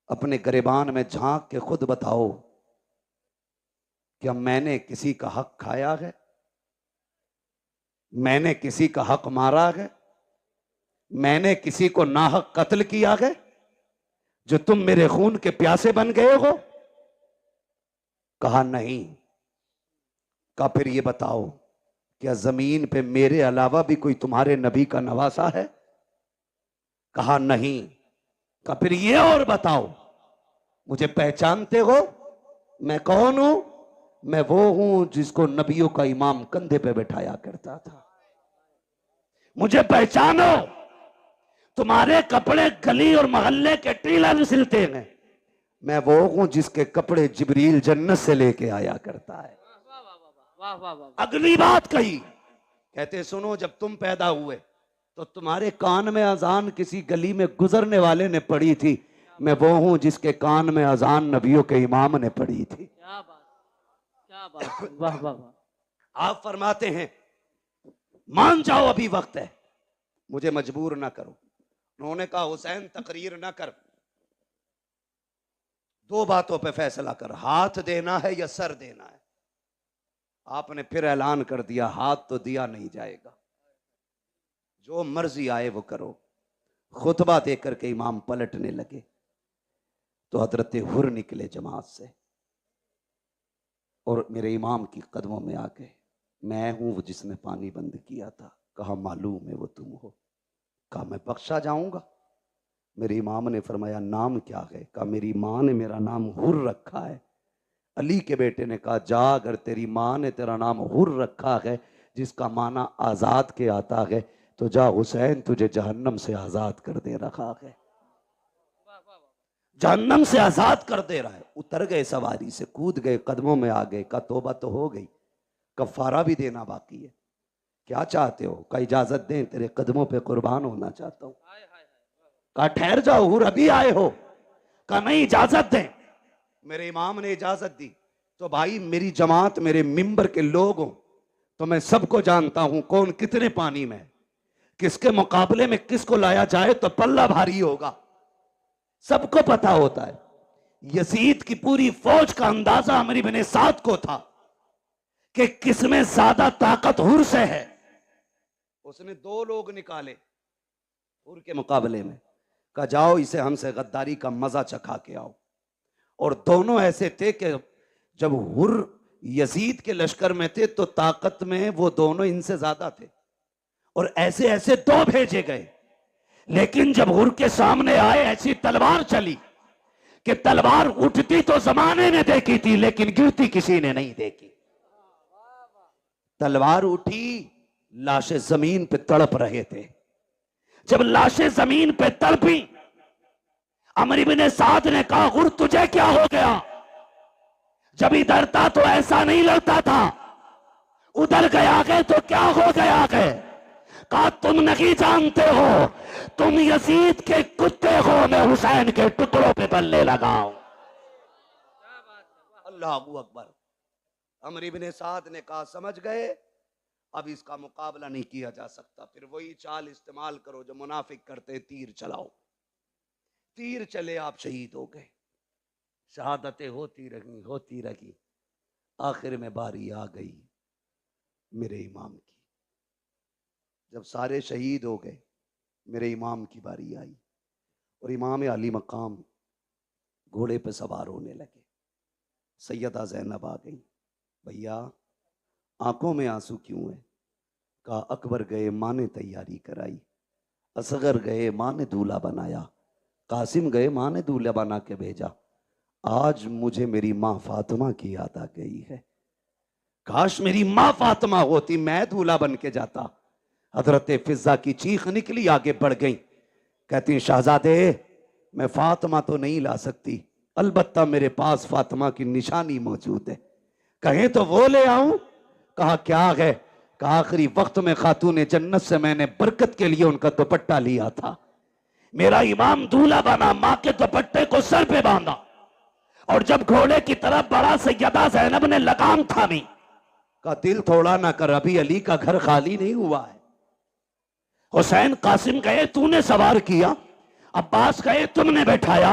अपने गिरबान में झांक के खुद बताओ, क्या मैंने किसी का हक खाया है? मैंने किसी का हक मारा है? मैंने किसी को नाहक कत्ल किया है जो तुम मेरे खून के प्यासे बन गए हो? कहा नहीं। कहा फिर ये बताओ, क्या जमीन पे मेरे अलावा भी कोई तुम्हारे नबी का नवासा है? कहा नहीं। कहा फिर ये और बताओ, मुझे पहचानते हो? मैं कौन हूं? मैं वो हूं जिसको नबियों का इमाम कंधे पे बैठाया करता था। मुझे पहचानो। तुम्हारे कपड़े गली और मोहल्ले के टीलर सिलते हैं, मैं वो हूं जिसके कपड़े जिब्रील जन्नत से लेके आया करता है। वाह वाह वाह। अगली बात कही, कहते सुनो, जब तुम पैदा हुए तो तुम्हारे कान में अजान किसी गली में गुजरने वाले ने पढ़ी थी, मैं वो हूं जिसके कान में अजान नबियों के इमाम ने पढ़ी थी। क्या बात, क्या बात। वाह वाह वाह। आप फरमाते हैं, मान जाओ अभी वक्त है, मुझे मजबूर ना करो। उन्होंने कहा, हुसैन तकरीर ना कर, दो बातों पे फैसला कर, हाथ देना है या सर देना है। आपने फिर ऐलान कर दिया, हाथ तो दिया नहीं जाएगा, जो मर्जी आए वो करो। खुतबा देकर के इमाम पलटने लगे तो हजरत हुर निकले जमात से और मेरे इमाम की कदमों में आ गए। मैं हूं वो जिसने पानी बंद किया था। कहा मालूम है वो तुम हो। कहा मैं बख्शा जाऊंगा? मेरे इमाम ने फरमाया, नाम क्या है? कहा मेरी माँ ने मेरा नाम हुर रखा है। अली के बेटे ने कहा, जा, अगर तेरी माँ ने तेरा नाम हुर रखा है जिसका माना आजाद के आता है, तो जा, हुसैन तुझे जहन्नम से आजाद कर दे रखा है। जहन्नम से आजाद कर दे रहा है। उतर गए सवारी से, कूद गए, कदमों में आ गए। का तौबा तो हो गई, कफारा भी देना बाकी है। क्या चाहते हो? का इजाजत दें, तेरे कदमों पे कुर्बान होना चाहता हूं। का ठहर जाओ, हुर अभी आए हो? का नहीं, इजाजत दें। मेरे इमाम ने इजाजत दी। तो भाई मेरी जमात, मेरे मिंबर के लोग हो तो मैं सबको जानता हूं कौन कितने पानी में, किसके मुकाबले में किसको लाया जाए तो पल्ला भारी होगा, सबको पता होता है। यजीद की पूरी फौज का अंदाजा अमर इब्ने साद को था कि किसमें ज्यादा ताकत हुर से है। उसने दो लोग निकाले हुर के मुकाबले में, कहा जाओ इसे हमसे गद्दारी का मजा चखा के आओ। और दोनों ऐसे थे कि जब हुर यजीद के लश्कर में थे तो ताकत में वो दोनों इनसे ज्यादा थे, और ऐसे ऐसे दो भेजे गए। लेकिन जब हुर के सामने आए, ऐसी तलवार चली कि तलवार उठती तो जमाने ने देखी थी लेकिन गिरती किसी ने नहीं देखी। तलवार उठी, लाशें जमीन पे तड़प रहे थे। जब लाशें जमीन पे तड़पी, अमर इब्ने साद ने कहा, हुर तुझे क्या हो गया? जब इधर था तो ऐसा नहीं लगता था, उधर गया गए तो क्या हो गया गए? कहा तुम नहीं जानते हो, तुम यजीद के कुत्ते हो, मैं हुसैन के टुकड़ों पे पलने लगाऊं। अल्लाह अकबर। अमर इब्ने साद ने कहा, समझ गए, अब इसका मुकाबला नहीं किया जा सकता। फिर वही चाल इस्तेमाल करो जो मुनाफिक करते, तीर चलाओ। तीर चले, आप शहीद हो गए। शहादतें होती रही। आखिर में बारी आ गई मेरे इमाम की। जब सारे शहीद हो गए, मेरे इमाम की बारी आई और इमाम अली मकाम घोड़े पे सवार होने लगे। सैयदा ज़ैनब आ गई। भैया आंखों में आंसू क्यों है? कहा अकबर गए, माँ ने तैयारी कराई, असगर गए माँ ने दूल्हा बनाया, कासिम गए माँ ने दूल्हा बना के भेजा। आज मुझे मेरी माँ फातिमा की याद आ गई है। काश मेरी माँ फातिमा होती, मैं दूल्हा बन के जाता। हजरत फिजा की चीख निकली, आगे बढ़ गई, कहती शहजादे मैं फातिमा तो नहीं ला सकती, अलबत्ता मेरे पास फातिमा की निशानी मौजूद है, कहें तो वो ले आऊं। कहा क्या है? कहा आखिरी वक्त में खातून जन्नत से मैंने बरकत के लिए उनका दुपट्टा लिया था, मेरा इमाम दूल्हा बना, मां के दुपट्टे को सर पे बांधा, और जब घोड़े की तरफ बढ़ा सैयदा ज़ैनब ने लगाम थामी। का दिल थोड़ा ना कर, अभी अली का घर खाली नहीं हुआ है। हुसैन कासिम गए तूने सवार किया, अब्बास गए तुमने बैठाया,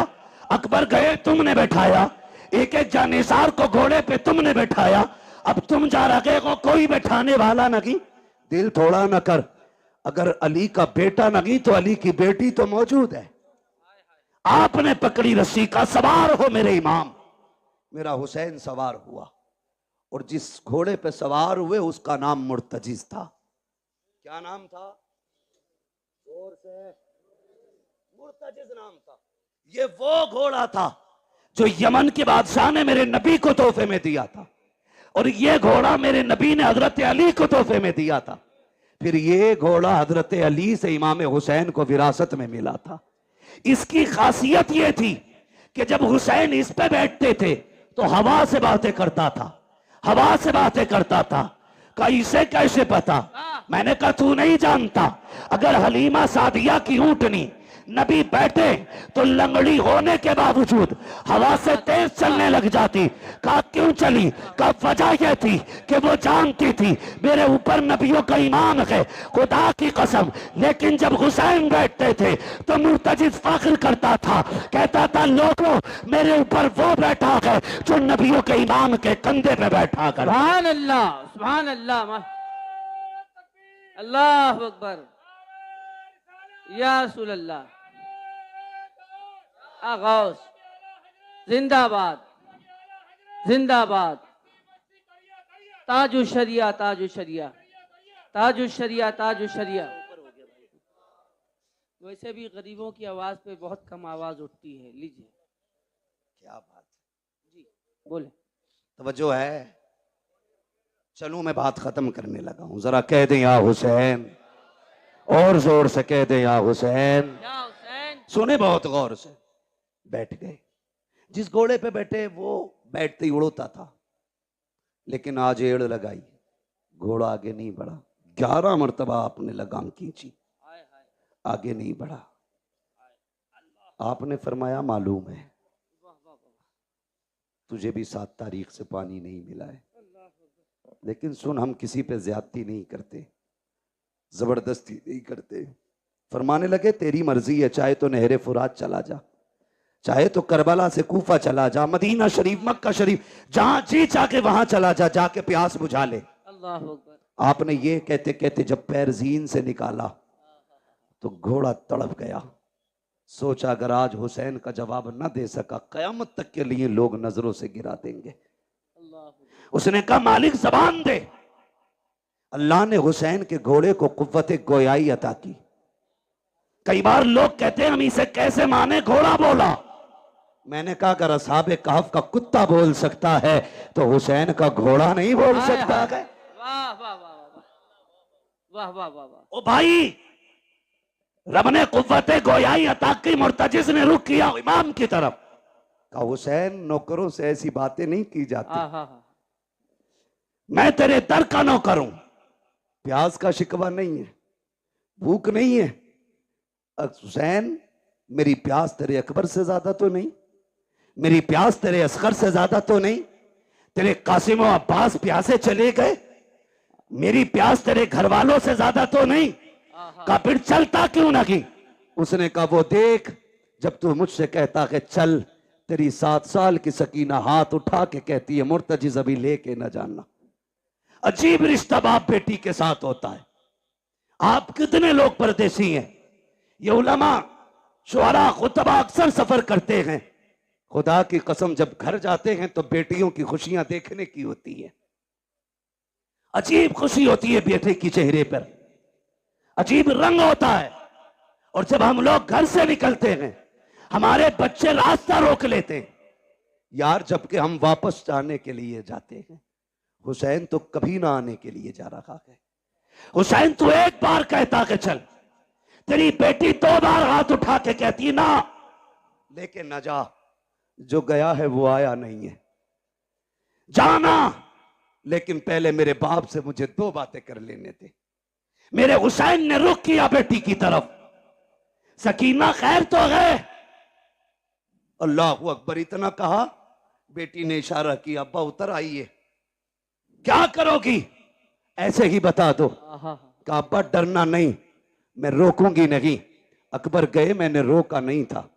अकबर गए तुमने बैठाया, एक एक जानिसार को घोड़े पे तुमने बैठाया, अब तुम जा रहे हो, कोई बैठाने वाला नहीं। दिल थोड़ा ना कर, अगर अली का बेटा नहीं तो अली की बेटी तो मौजूद है। आपने पकड़ी रस्सी का सवार हो मेरे इमाम। मेरा हुसैन सवार हुआ, और जिस घोड़े पे सवार हुए उसका नाम मुर्तजिज था। क्या नाम था? जोर से। मुर्तजिज नाम था। ये वो घोड़ा था जो यमन के बादशाह ने मेरे नबी को तोहफे में दिया था, और ये घोड़ा मेरे नबी ने हजरत अली को तोहफे में दिया था। फिर ये घोड़ा हजरत अली से इमाम हुसैन को विरासत में मिला था। इसकी खासियत यह थी कि जब हुसैन इस पे बैठते थे तो हवा से बातें करता था, हवा से बातें करता था। का इसे कैसे पता? मैंने कहा तू नहीं जानता, अगर हलीमा सादिया की ऊंटनी नबी बैठे तो लंगड़ी होने के बावजूद हवा से तेज चलने लग जाती। कहा क्यों चली? का वजह यह थी कि वो जानती थी मेरे ऊपर नबियों का ईमान है, खुदा की कसम। लेकिन जब हुसैन बैठते थे तो मुर्तजिज फख्र करता था, कहता था लोगों मेरे ऊपर वो बैठा है जो नबियों के ईमान के कंधे पे बैठा कर। सुभान अल्लाह, सुभान अल्लाह, अल्लाह अकबर, या रसूल अल्लाह। आगौस जिंदाबाद, जिंदाबाद। ताजु शरिया, ताजु शरिया, ताजु शरिया, ताजु शरिया। वैसे भी गरीबों की आवाज पे बहुत कम आवाज उठती है। लीजिए। क्या बात है जी, बोले। तवज्जो है। चलो मैं बात खत्म करने लगा हूं, जरा कह दें या हुसैन, और जोर से कह दे या हुसैन। सुने बहुत गौर से। बैठ गए। जिस घोड़े पे बैठे वो बैठते ही उड़ता था, लेकिन आज एड़ लगाई, घोड़ा आगे नहीं बढ़ा। 11 मरतबा आपने लगाम खींची, आगे नहीं बढ़ा। आपने फरमाया मालूम है तुझे भी 7 तारीख से पानी नहीं मिला है, लेकिन सुन हम किसी पे ज्यादती नहीं करते, जबरदस्ती नहीं करते। फरमाने लगे तेरी मर्जी है, चाहे तो नहरे फुरात चला जा, चाहे तो करबला से कूफा चला जा, मदीना शरीफ, मक्का शरीफ, जहां जी चाहे वहां चला जा, जाके प्यास बुझा ले। अल्लाह अकबर। आपने ये कहते कहते जब पैर जीन से निकाला तो घोड़ा तड़प गया। सोचा अगर आज हुसैन का जवाब न दे सका, कयामत तक के लिए लोग नजरों से गिरा देंगे। उसने कहा मालिक जबान दे। अल्लाह ने हुसैन के घोड़े को कुव्वत गोयाई अता की। कई बार लोग कहते हैं हम इसे कैसे माने, घोड़ा बोला। मैंने कहा अगर असहाबे कहफ का कुत्ता बोल सकता है तो हुसैन का घोड़ा नहीं बोल सकता है। वाह वाह वाह वाह वाह वाह वाह। ओ भाई, रब ने कुव्वत गोयाई अता की, मुर्तजिज ने रुख किया इमाम की तरफ। कहा हुसैन नौकरों से ऐसी बातें नहीं की जाती, मैं तेरे दर का नौकर हूं। प्यास का शिकवा नहीं है, भूख नहीं है। हुसैन मेरी प्यास तेरे अकबर से ज्यादा तो नहीं, मेरी प्यास तेरे असगर से ज्यादा तो नहीं, तेरे कासिम और अब्बास प्यासे चले गए, मेरी प्यास तेरे घर वालों से ज्यादा तो नहीं। का फिर चलता क्यों नहीं? उसने कहा वो देख, जब तू मुझसे कहता है चल, तेरी 7 साल की सकीना हाथ उठा के कहती है मुर्तजिज अभी लेके न जाना। अजीब रिश्ता बाप बेटी के साथ होता है। आप कितने लोग परदेसी हैं, ये उलमा शुअरा खुतबा अक्सर सफर करते हैं, खुदा की कसम जब घर जाते हैं तो बेटियों की खुशियां देखने की होती है। अजीब खुशी होती है बेटे की चेहरे पर, अजीब रंग होता है। और जब हम लोग घर से निकलते हैं हमारे बच्चे रास्ता रोक लेते हैं। यार जबकि हम वापस जाने के लिए जाते हैं, हुसैन तो कभी ना आने के लिए जा रहा है। हुसैन तू एक बार कहता कि चल, तेरी बेटी 2 बार हाथ उठा के कहती ना, लेके न जा, जो गया है वो आया नहीं है। जाना, लेकिन पहले मेरे बाप से मुझे 2 बातें कर लेने थे। मेरे हुसैन ने रुख किया बेटी की तरफ, सकीना खैर तो है, अल्लाह अकबर इतना कहा, बेटी ने इशारा किया, अब्बा उतर आइए। क्या करोगी? ऐसे ही बता दो। कहा अब्बा डरना नहीं, मैं रोकूंगी नहीं। अकबर गए, मैंने रोका नहीं था।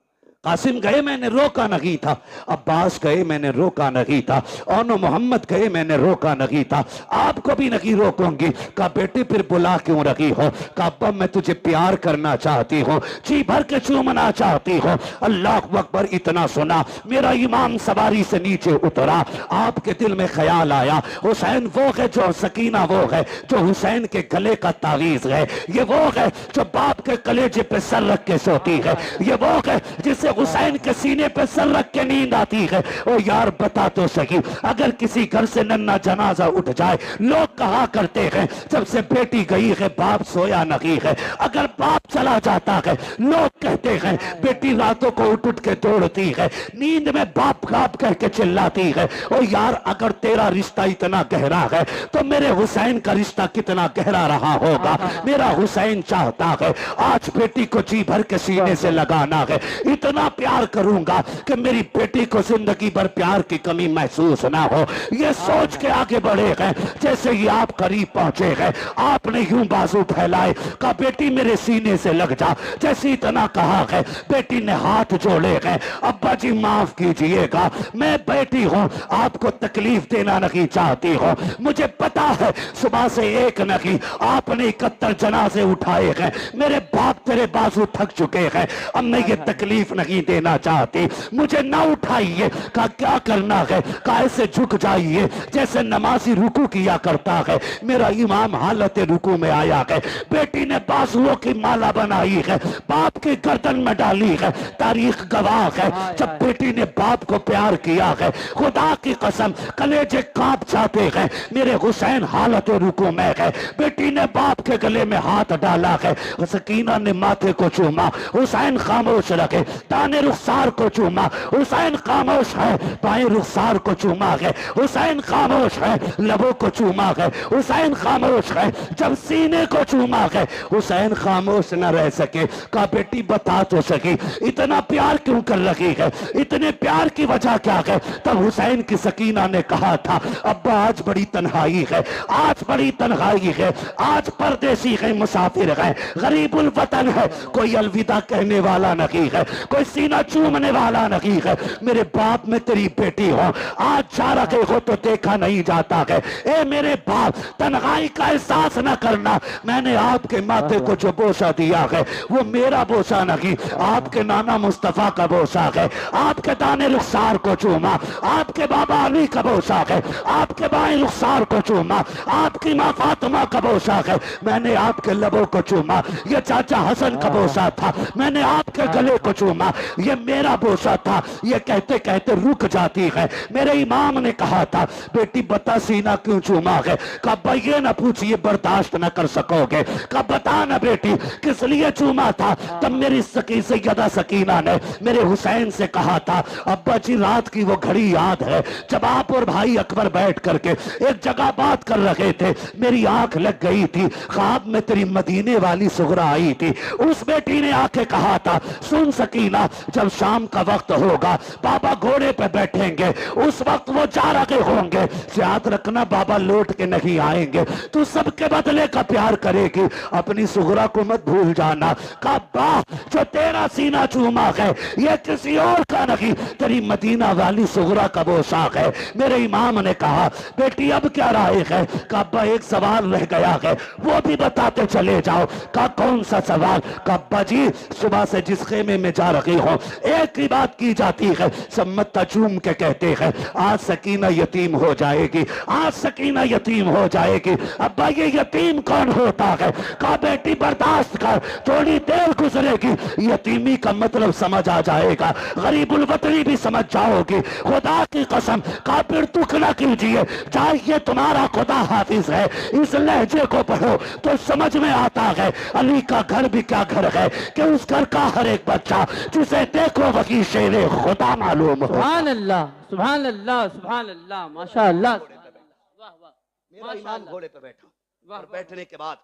कासिम गए, मैंने रोका नहीं था। अब्बास गए, मैंने रोका नहीं था। और मोहम्मद गए, मैंने रोका नहीं था। आपको भी नहीं रोकूंगी। कहा बेटी फिर बुला क्यों रही हो? कहा अब्बा मैं तुझे प्यार करना चाहती हूँ, जी भर के चूमना चाहती हूँ। अल्लाह अकबर इतना सुना, मेरा इमाम सवारी से नीचे उतरा। आपके दिल में ख्याल आया, हुसैन वो है जो, सकीना वो है जो हुसैन के गले का तावीज है। ये वो है जो बाप के कलेजे पे सर रख के सोती है। ये वो है जिसे हुसैन के सीने पे सर रख के नींद आती है। ओ यार बता तो सही, अगर किसी घर से नन्ना जनाजा उठ जाए, लोग कहा करते हैं जब से बेटी गई है बाप सोया नहीं है। अगर बाप चला जाता है, लोग कहते हैं बेटी रातों को उठ उठ के दौड़ती है, नींद में बाप बाप कह के चिल्लाती है। ओ यार अगर तेरा रिश्ता इतना गहरा है तो मेरे हुसैन का रिश्ता कितना गहरा रहा होगा। मेरा हुसैन चाहता है आज बेटी को जी भर के सीने से लगाना है, इतना प्यार करूंगा कि मेरी बेटी को जिंदगी भर प्यार की कमी महसूस ना हो। ये सोच के आगे बढ़े हैं। जैसे ही आप करीब पहुंचे हैं, आपने यूं बाजू फैलाए, कहा बेटी मेरे सीने से लग जा। जैसे इतना कहा है, बेटी ने हाथ जोड़े हैं, अब्बा जी माफ कीजिएगा, मैं बेटी हूं, आपको तकलीफ देना नहीं चाहती हूं। मुझे पता है सुबह से एक नहीं आपने 71 जनाजे उठाए हैं, मेरे बाप तेरे बाजू थक चुके हैं, अब मैं ये तकलीफ नहीं देना चाहती, मुझे ना उठाइए। कहा क्या करना है? कहा ऐसे झुक जाइए जैसे नमाजी रुकू किया करता है। मेरा इमाम हालत रुकू में आया है, बेटी ने बाजुओं की माला बनाई है, बाप की गर्दन में डाली है। तारीख गवाह है, जब बेटी ने बाप को प्यार किया है, खुदा की कसम कलेजे कांप जाते हैं। मेरे हुसैन हालत रुकू में है, बेटी ने बाप के गले में हाथ डाला है। सकीना ने माथे को चूमा, हुसैन खामोश रखे, दाने रुखसार को चूमा, हुसैन खामोश है, बाएं रुखसार को चूमा है, हुसैन खामोश है, लबों को चूमा है, हुसैन खामोश है, जब सीने को चूमा है, हुसैन खामोश न रह सके। कहा बेटी बता तो सकी इतना प्यार क्यों कर रही है, इतने प्यार की वजह क्या है? तब हुसैन की सकीना ने कहा था अब्बा आज बड़ी तन्हाई है, आज बड़ी तन्हाई है, आज परदेसी है, मुसाफिर है, गरीबुल वतन है, कोई अलविदा कहने वाला नहीं है, कोई सीना चूमने वाला नहीं है। मेरे बाप में तेरी बेटी हो, आज जा रहे हो तो देखा नहीं जाता है। ए मेरे बाप तन्हाई का एहसास न करना, मैंने आपके माथे को जो बोसा दिया है वो मेरा बोसा नहीं, आपके नाना मुस्तफा का बोसा है। आपके दाने रुखसार को चूमा, आपके बाबा अली का बोसा है, आपके बाएं रुखसार को चूमा, आपकी माँ फातिमा का बोसा है, मैंने आपके लबों को चूमा। ये चाचा हसन का बोसा था, मैंने आपके गले को चूमा, ये मेरा बोसा था। ये कहते कहते रुक जाती है। मेरे इमाम ने कहा था बेटी बता सीना क्यों चूमा है? कहा ये ना पूछिए, बर्दाश्त न कर सकोगे। कहा बता ना बेटी किस लिए चूमा था? तब मेरी सैयदा सकीना ने मेरे हुसैन से कहा था अब्बा जी रात की वो घड़ी याद है जब आप और भाई अकबर बैठ करके एक जगह बात कर रहे थे, मेरी आंख लग गई थी, ख्वाब में तेरी मदीने वाली सुगरा आई थी। उस बेटी ने आके कहा था सुन सकीना जब शाम का वक्त होगा बाबा घोड़े पे बैठेंगे, उस वक्त वो जा रहे होंगे, याद रखना बाबा लौट के नहीं आएंगे, तू सबके बदले का प्यार करेगी, अपनी सुगरा को मत भूल जाना। काबा जो तेरा सीना चूमा है ये किसी और का नहीं, तेरी मदीना वाली सुगरा का पोशाक है। मेरे इमाम ने कहा बेटी अब क्या राय है? काबा एक सवाल रह गया है वो भी बताते चले जाओ। का कौन सा सवाल? काबा जी सुबह से जिस खेमे में जा रही हो, एक ही बात की जाती है, सब मत्था चूम के कहते हैं आज सकीना यतीम हो जाएगी, आज सकीना यतीम हो जाएगी। अब्बा ये यतीम कौन होता है? कहा बेटी बर्दाश्त कर, थोड़ी देर गुजरेगी, यतीमी का मतलब समझ आ जाएगा, गरीबुल वतनी भी समझ जाओगी, खुदा की कसम। कहा फिर दुख ना कीजिए, चाहिए तुम्हारा खुदा हाफिज है, इस लहजे को पढ़ो तो समझ में आता है अली का घर भी क्या घर है कि उस घर का हर एक बच्चा जिसे देखो वही शेरे खुदा मालूम हो। सुभान अल्लाह, सुभान अल्लाह, सुभान अल्लाह, माशा अल्लाह, वाह वाह, मेरा इमाम घोड़े पे बैठा और बैठने के बाद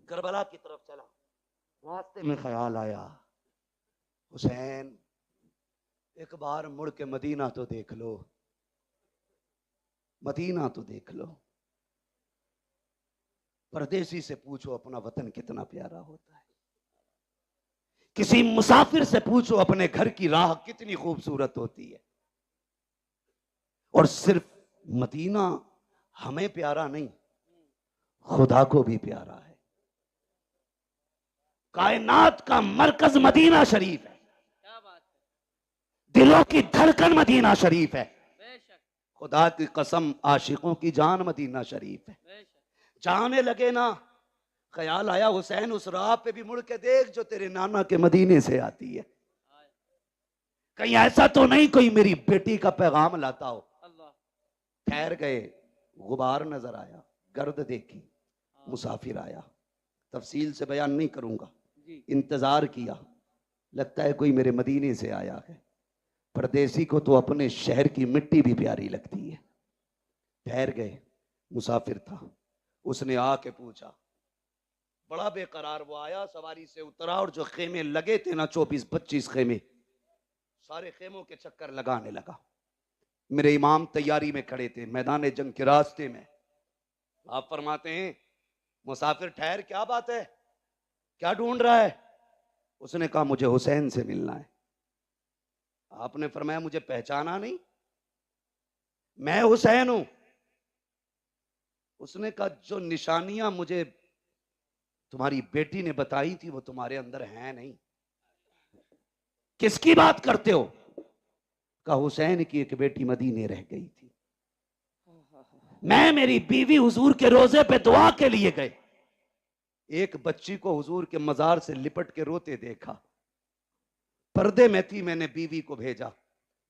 करबला की तरफ चला। रास्ते में ख्याल आया, हुसैन एक बार मुड़ के मदीना तो देख लो, मदीना तो देख लो। परदेसी से पूछो अपना वतन कितना प्यारा होता है, किसी मुसाफिर से पूछो अपने घर की राह कितनी खूबसूरत होती है। और सिर्फ मदीना हमें प्यारा नहीं, खुदा को भी प्यारा है। कायनात का मरकज मदीना शरीफ है, क्या बात है, दिलों की धड़कन मदीना शरीफ है। बेशक, खुदा की कसम आशिकों की जान मदीना शरीफ है। बेशक, जाने लगे ना, ख्याल आया हुसैन उस राह पे भी मुड़ के देख जो तेरे नाना के मदीने से आती है, कहीं ऐसा तो नहीं कोई मेरी बेटी का पैगाम लाता हो। अल्लाह, ठहर गए, गुबार नजर आया, गर्द देखी, मुसाफिर आया। तफसील से बयान नहीं करूंगा, जी, इंतजार किया, लगता है कोई मेरे मदीने से आया है। परदेसी को तो अपने शहर की मिट्टी भी प्यारी लगती है। ठहर गए, मुसाफिर था, उसने आके पूछा, बड़ा बेकरार वो आया, सवारी से उतरा और जो खेमे लगे थे ना 24-25 खेमे, सारे खेमों के चक्कर लगाने लगा। मेरे इमाम तैयारी में खड़े थे मैदान जंग के रास्ते में। आप फरमाते हैं मुसाफिर ठहर, क्या बात है, क्या ढूंढ रहा है? उसने कहा मुझे हुसैन से मिलना है। आपने फरमाया मुझे पहचाना नहीं, मैं हुसैन हूं। उसने कहा जो निशानियां मुझे तुम्हारी बेटी ने बताई थी वो तुम्हारे अंदर हैं नहीं। किसकी बात करते हो? कहा हुसैन की एक बेटी मदीने रह गई थी, मैं मेरी बीवी हुजूर के रोजे पे दुआ के लिए गए, एक बच्ची को हुजूर के मजार से लिपट के रोते देखा, पर्दे में थी, मैंने बीवी को भेजा,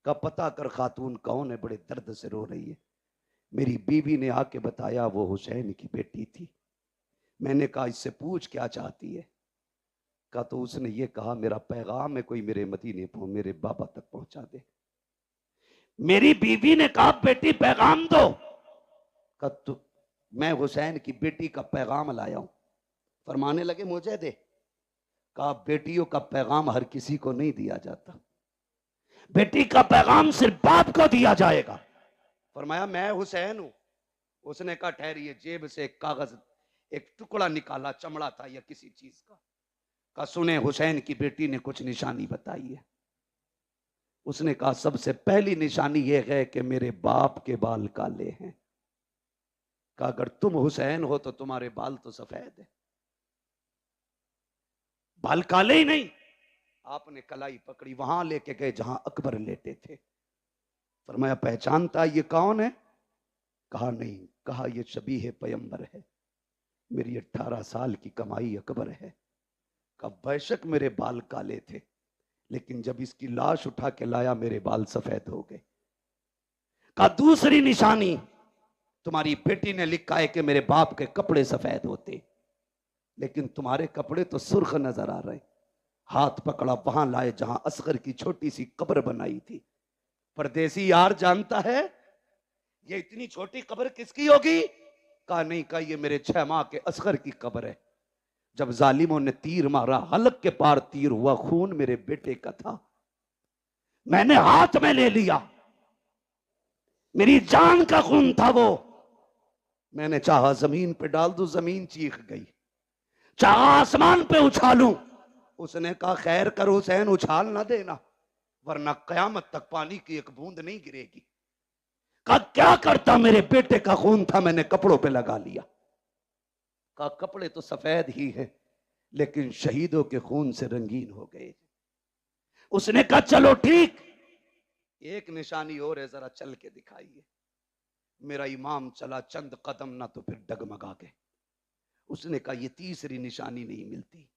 का पता कर खातून कौन है, बड़े दर्द से रो रही है। मेरी बीवी ने आके बताया वो हुसैन की बेटी थी। मैंने कहा इससे पूछ क्या चाहती है? कहा तो उसने ये कहा मेरा पैगाम है कोई मेरे मदीने मेरे बाबा तक पहुंचा दे। मेरी बीवी ने कहा बेटी पैगाम दो। कहा तो मैं हुसैन की बेटी का पैगाम लाया हूं। फरमाने लगे मुझे दे। कहा बेटियों का पैगाम हर किसी को नहीं दिया जाता, बेटी का पैगाम सिर्फ बाप को दिया जाएगा। फरमाया मैं हुसैन हूं। उसने कहा ठहरिए, जेब से एक कागज, एक टुकड़ा निकाला, चमड़ा था या किसी चीज का। कहा सुने हुसैन की बेटी ने कुछ निशानी बताई है। उसने कहा सबसे पहली निशानी यह है कि मेरे बाप के बाल काले हैं। कहा अगर तुम हुसैन हो तो तुम्हारे बाल तो सफेद है, बाल काले ही नहीं। आपने कलाई पकड़ी, वहां लेके गए जहां अकबर लेटे थे। फरमाया पहचानता ये कौन है? कहा नहीं। कहा ये शबीह पैगंबर है, मेरी 18 साल की कमाई अकबर है। कहा बेशक मेरे बाल काले थे, लेकिन जब इसकी लाश उठा के लाया मेरे बाल सफेद हो गए। कहा दूसरी निशानी, तुम्हारी बेटी ने लिखा है कि मेरे बाप के कपड़े सफेद होते, लेकिन तुम्हारे कपड़े तो सुर्ख नजर आ रहे। हाथ पकड़ा, वहां लाए जहां असगर की छोटी सी कब्र बनाई थी। परदेसी यार जानता है ये इतनी छोटी कब्र किसकी होगी? कहा नहीं। कहा ये मेरे 6 माह के असगर की कब्र है। जब जालिमों ने तीर मारा, हलक के पार तीर हुआ, खून मेरे बेटे का था, मैंने हाथ में ले लिया, मेरी जान का खून था वो। मैंने चाहा जमीन पे डाल दूं, जमीन चीख गई, चाहा आसमान पे उछालूं। उसने कहा खैर कर हुसैन, उछाल ना देना वरना कयामत तक पानी की एक बूंद नहीं गिरेगी। कहा क्या करता, मेरे बेटे का खून था, मैंने कपड़ों पे लगा लिया। कहा कपड़े तो सफेद ही हैं, लेकिन शहीदों के खून से रंगीन हो गए। उसने कहा चलो ठीक, एक निशानी और है, जरा चल के दिखाइए। मेरा इमाम चला चंद कदम ना तो फिर डगमगा गए। उसने कहा ये तीसरी निशानी नहीं मिलती।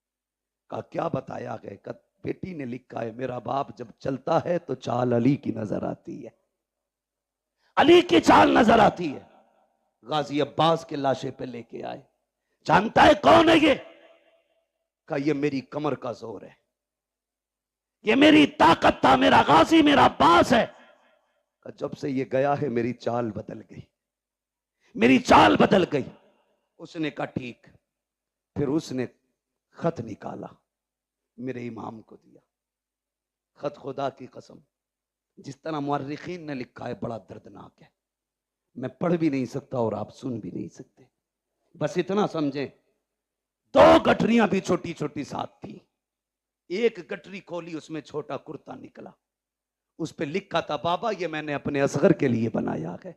कहा क्या बताया गया? कहा बेटी ने लिखा है मेरा बाप जब चलता है तो चाल अली की नजर आती है, अली की चाल नजर आती है। गाजी अब्बास के लाशे पे लेके आए। जानता है कौन है ये? कहा ये मेरी कमर का जोर है, ये मेरी ताकत था, मेरा गाजी मेरा अब्बास है। कहा जब से ये गया है मेरी चाल बदल गई, मेरी चाल बदल गई। उसने कहा ठीक। फिर उसने खत निकाला, मेरे इमाम को दिया। खत खुदा की कसम जिस तरह मुअर्रिखीन ने लिखा है बड़ा दर्दनाक है, मैं पढ़ भी नहीं सकता और आप सुन भी नहीं सकते। बस इतना समझें, 2 गठरियां भी छोटी छोटी साथ थी। एक गठरी खोली, उसमें छोटा कुर्ता निकला। उस पे लिखा था बाबा ये मैंने अपने असगर के लिए बनाया है,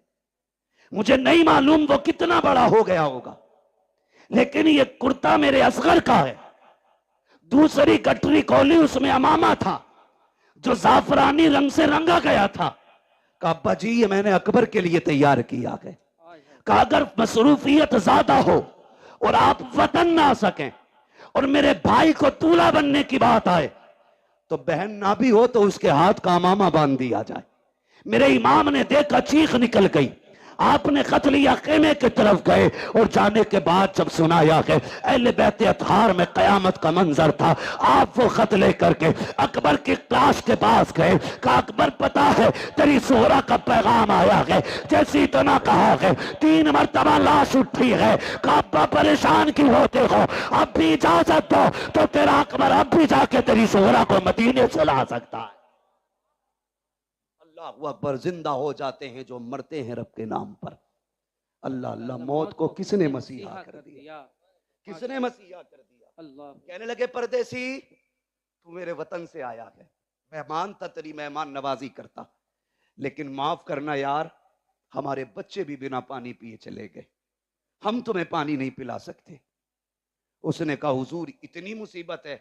मुझे नहीं मालूम वो कितना बड़ा हो गया होगा, लेकिन ये कुर्ता मेरे असगर का है। दूसरी गठरी खोली, उसमें अमामा था जो जाफरानी रंग से रंगा गया था। कहा अब्बा जी ये मैंने अकबर के लिए तैयार किया है। कहा अगर मसरूफियत ज्यादा हो और आप वतन ना आ सकें और मेरे भाई को दूल्हा बनने की बात आए तो बहन ना भी हो तो उसके हाथ का अमामा बांध दिया जाए। मेरे इमाम ने देखा, चीख निकल गई। आपने खत लिया, खेमे की तरफ गए और जाने के बाद जब सुनाया कि अहले बैत अतहार में कयामत का मंजर था, आप वो खत लेकर के अकबर की क्लास के पास गए। कहा अकबर पता है तेरी सोहरा का पैगाम आया है। जैसे इतना कहा है 3 मरतबा लाश उठी है। कहा अब्बा परेशान क्यों होते हो, अब भी इजाजत दो तो तेरा अकबर अब भी जाके तेरी सोहरा को मदीने से ला सकता है। अल्लाह अकबर, जिंदा हो जाते हैं जो मरते हैं रब के नाम पर। अल्लाह अल्लाह, मौत को किसने मसीहा कर दिया, किसने मसीहा कर दिया। अल्लाह कहने लगे परदेसी तू मेरे वतन से आया है, मेहमान था, तेरी मेहमान नवाजी करता, लेकिन माफ करना यार हमारे बच्चे भी बिना पानी पिए चले गए, हम तुम्हें पानी नहीं पिला सकते। उसने कहा हुजूर इतनी मुसीबत है,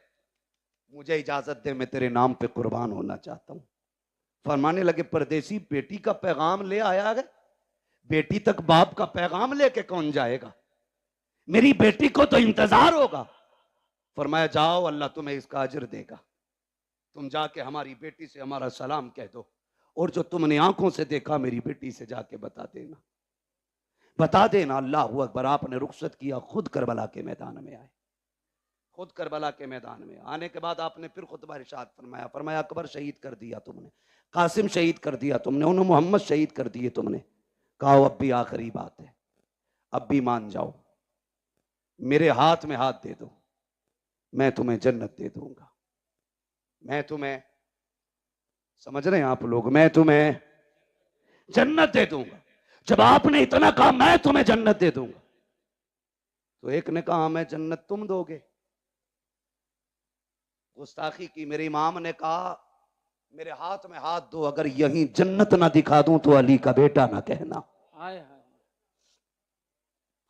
मुझे इजाजत दे, मैं तेरे नाम पे कुर्बान होना चाहता हूं। फरमाने लगे परदेसी बेटी का पैगाम ले आया है, बेटी तक बाप का पैगाम लेके कौन जाएगा, मेरी बेटी को तो इंतजार होगा। फरमाया जाओ अल्लाह तुम्हें इसका अजर देगा, तुम जाके हमारी बेटी से हमारा सलाम कह दो और जो तुमने आंखों से देखा मेरी बेटी से जाके बता देना, बता देना। अल्लाह अकबर, आपने रुखसत किया, खुद करबला के मैदान में आए। खुद करबला के मैदान में आने के बाद आपने फिर खुतबा इरशाद फरमाया। फरमाया अकबर शहीद कर दिया तुमने, कासिम शहीद कर दिया तुमने, उन्होंने मोहम्मद शहीद कर दिए तुमने। कहा अब भी आखिरी बात है, अब भी मान जाओ, मेरे हाथ में हाथ दे दो, मैं तुम्हें जन्नत दे दूंगा। मैं तुम्हें, समझ रहे हैं आप लोग, मैं तुम्हें जन्नत दे दूंगा। जब आपने इतना कहा मैं तुम्हें जन्नत दे दूंगा, तो एक ने कहा मैं जन्नत तुम दोगे, गुस्ताखी की। मेरे इमाम ने कहा मेरे हाथ में हाथ दो, अगर यहीं जन्नत ना दिखा दूं तो अली का बेटा ना कहना।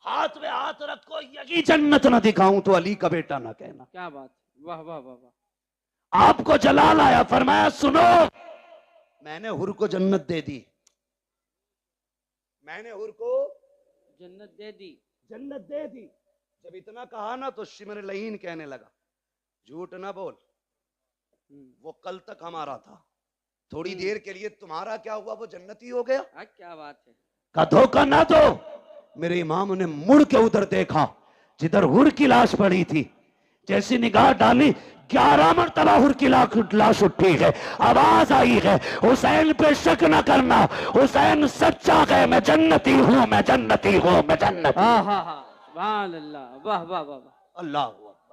हाथ में हाथ रखो, यही जन्नत ना दिखाऊं तो अली का बेटा ना कहना। क्या बात, वाह वाह वाह वाह। आपको जलाल आया, फरमाया सुनो मैंने हुर को जन्नत दे दी, मैंने हुर को जन्नत दे दी, जन्नत दे दी। जब इतना कहा ना तो शिमर लहीन कहने लगा झूठ ना बोल, वो कल तक हमारा था, थोड़ी देर के लिए तुम्हारा क्या हुआ, वो जन्नती हो गया। क्या बात है। का धोखा ना दो। मेरे इमाम ने मुड़ के उधर देखा जिधर हुर की लाश पड़ी थी, जैसी निगाह डाली 11 मरतबा हुर की लाश उठी है, आवाज आई है हुसैन पे शक न करना, हुसैन सच्चा है, मैं जन्नती हूं, मैं जन्नती हूं, मैं जन्नती। हाँ हाँ हाँ, सुभान अल्लाह, वाह वाह वाह वाह, अल्लाह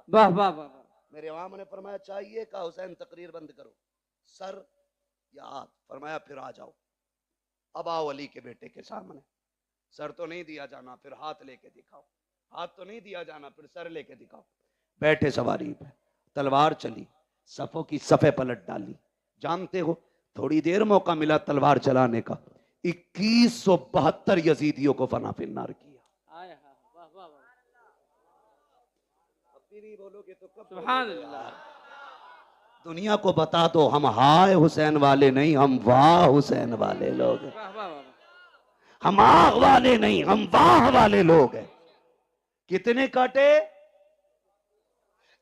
वाह वाह वाह। मेरे इमाम ने फरमाया चाहिए, कहा हुसैन तकरीर बंद करो, सर या हाथ। फरमाया फिर आ जाओ, अब आओ अली के बेटे के सामने। सर तो नहीं दिया जाना, फिर हाथ लेके दिखाओ, हाथ तो नहीं दिया जाना, फिर सर लेके दिखाओ। बैठे सवारी पे, तलवार चली, सफों की सफे पलट डाली। जानते हो थोड़ी देर मौका मिला तलवार चलाने का, 2172 यजीदियों को फना फिन्नार किया। भी नहीं बोलोगे तो कब सुभान बोलोगे अल्लाह। यार? दुनिया को बता दो हम हाय हुसैन वाले नहीं, हम वाह हुसैन वाले लोग हैं। वाह वाह वाह। हम आह वाले नहीं, हम वाह वाले लोग हैं। कितने काटे?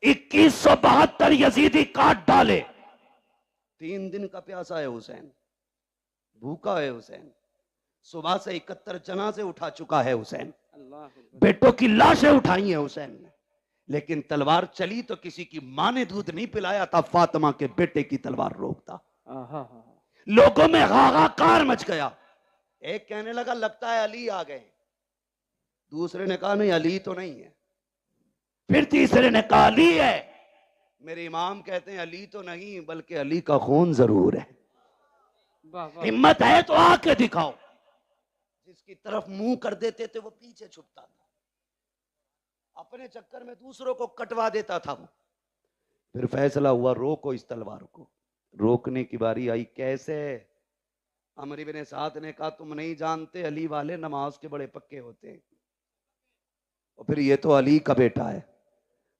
2172 यजीदी काट डाले। 3 दिन का प्यासा है हुसैन, भूखा है हुसैन। सुबह से 71 जनाजे उठा चुका है हुसैन, अल्लाह अकबर। बेटों की लाशें उठाई हैं हुसैन ने, लेकिन तलवार चली तो किसी की मां ने दूध नहीं पिलाया था, फातिमा के बेटे की तलवार रोकता। आहा। लोगों में हाहाकार मच गया। एक कहने लगा लगता है अली आ गए, दूसरे ने कहा नहीं अली तो नहीं है, फिर तीसरे ने कहा अली है। मेरे इमाम कहते हैं अली तो नहीं बल्कि अली का खून जरूर है। वाह वाह। हिम्मत है तो आके दिखाओ। जिसकी तरफ मुंह कर देते थे वो पीछे छुपता था, अपने चक्कर में दूसरों को कटवा देता था वो। फिर फैसला हुआ रोको इस तलवार को। रोकने की बारी आई, कैसे? अमर इब्न साद ने कहा तुम नहीं जानते अली वाले नमाज के बड़े पक्के होते हैं, और फिर ये तो अली का बेटा है,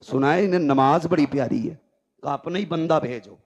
सुना है इन्हें नमाज बड़ी प्यारी है, कहा अपना ही बंदा भेजो।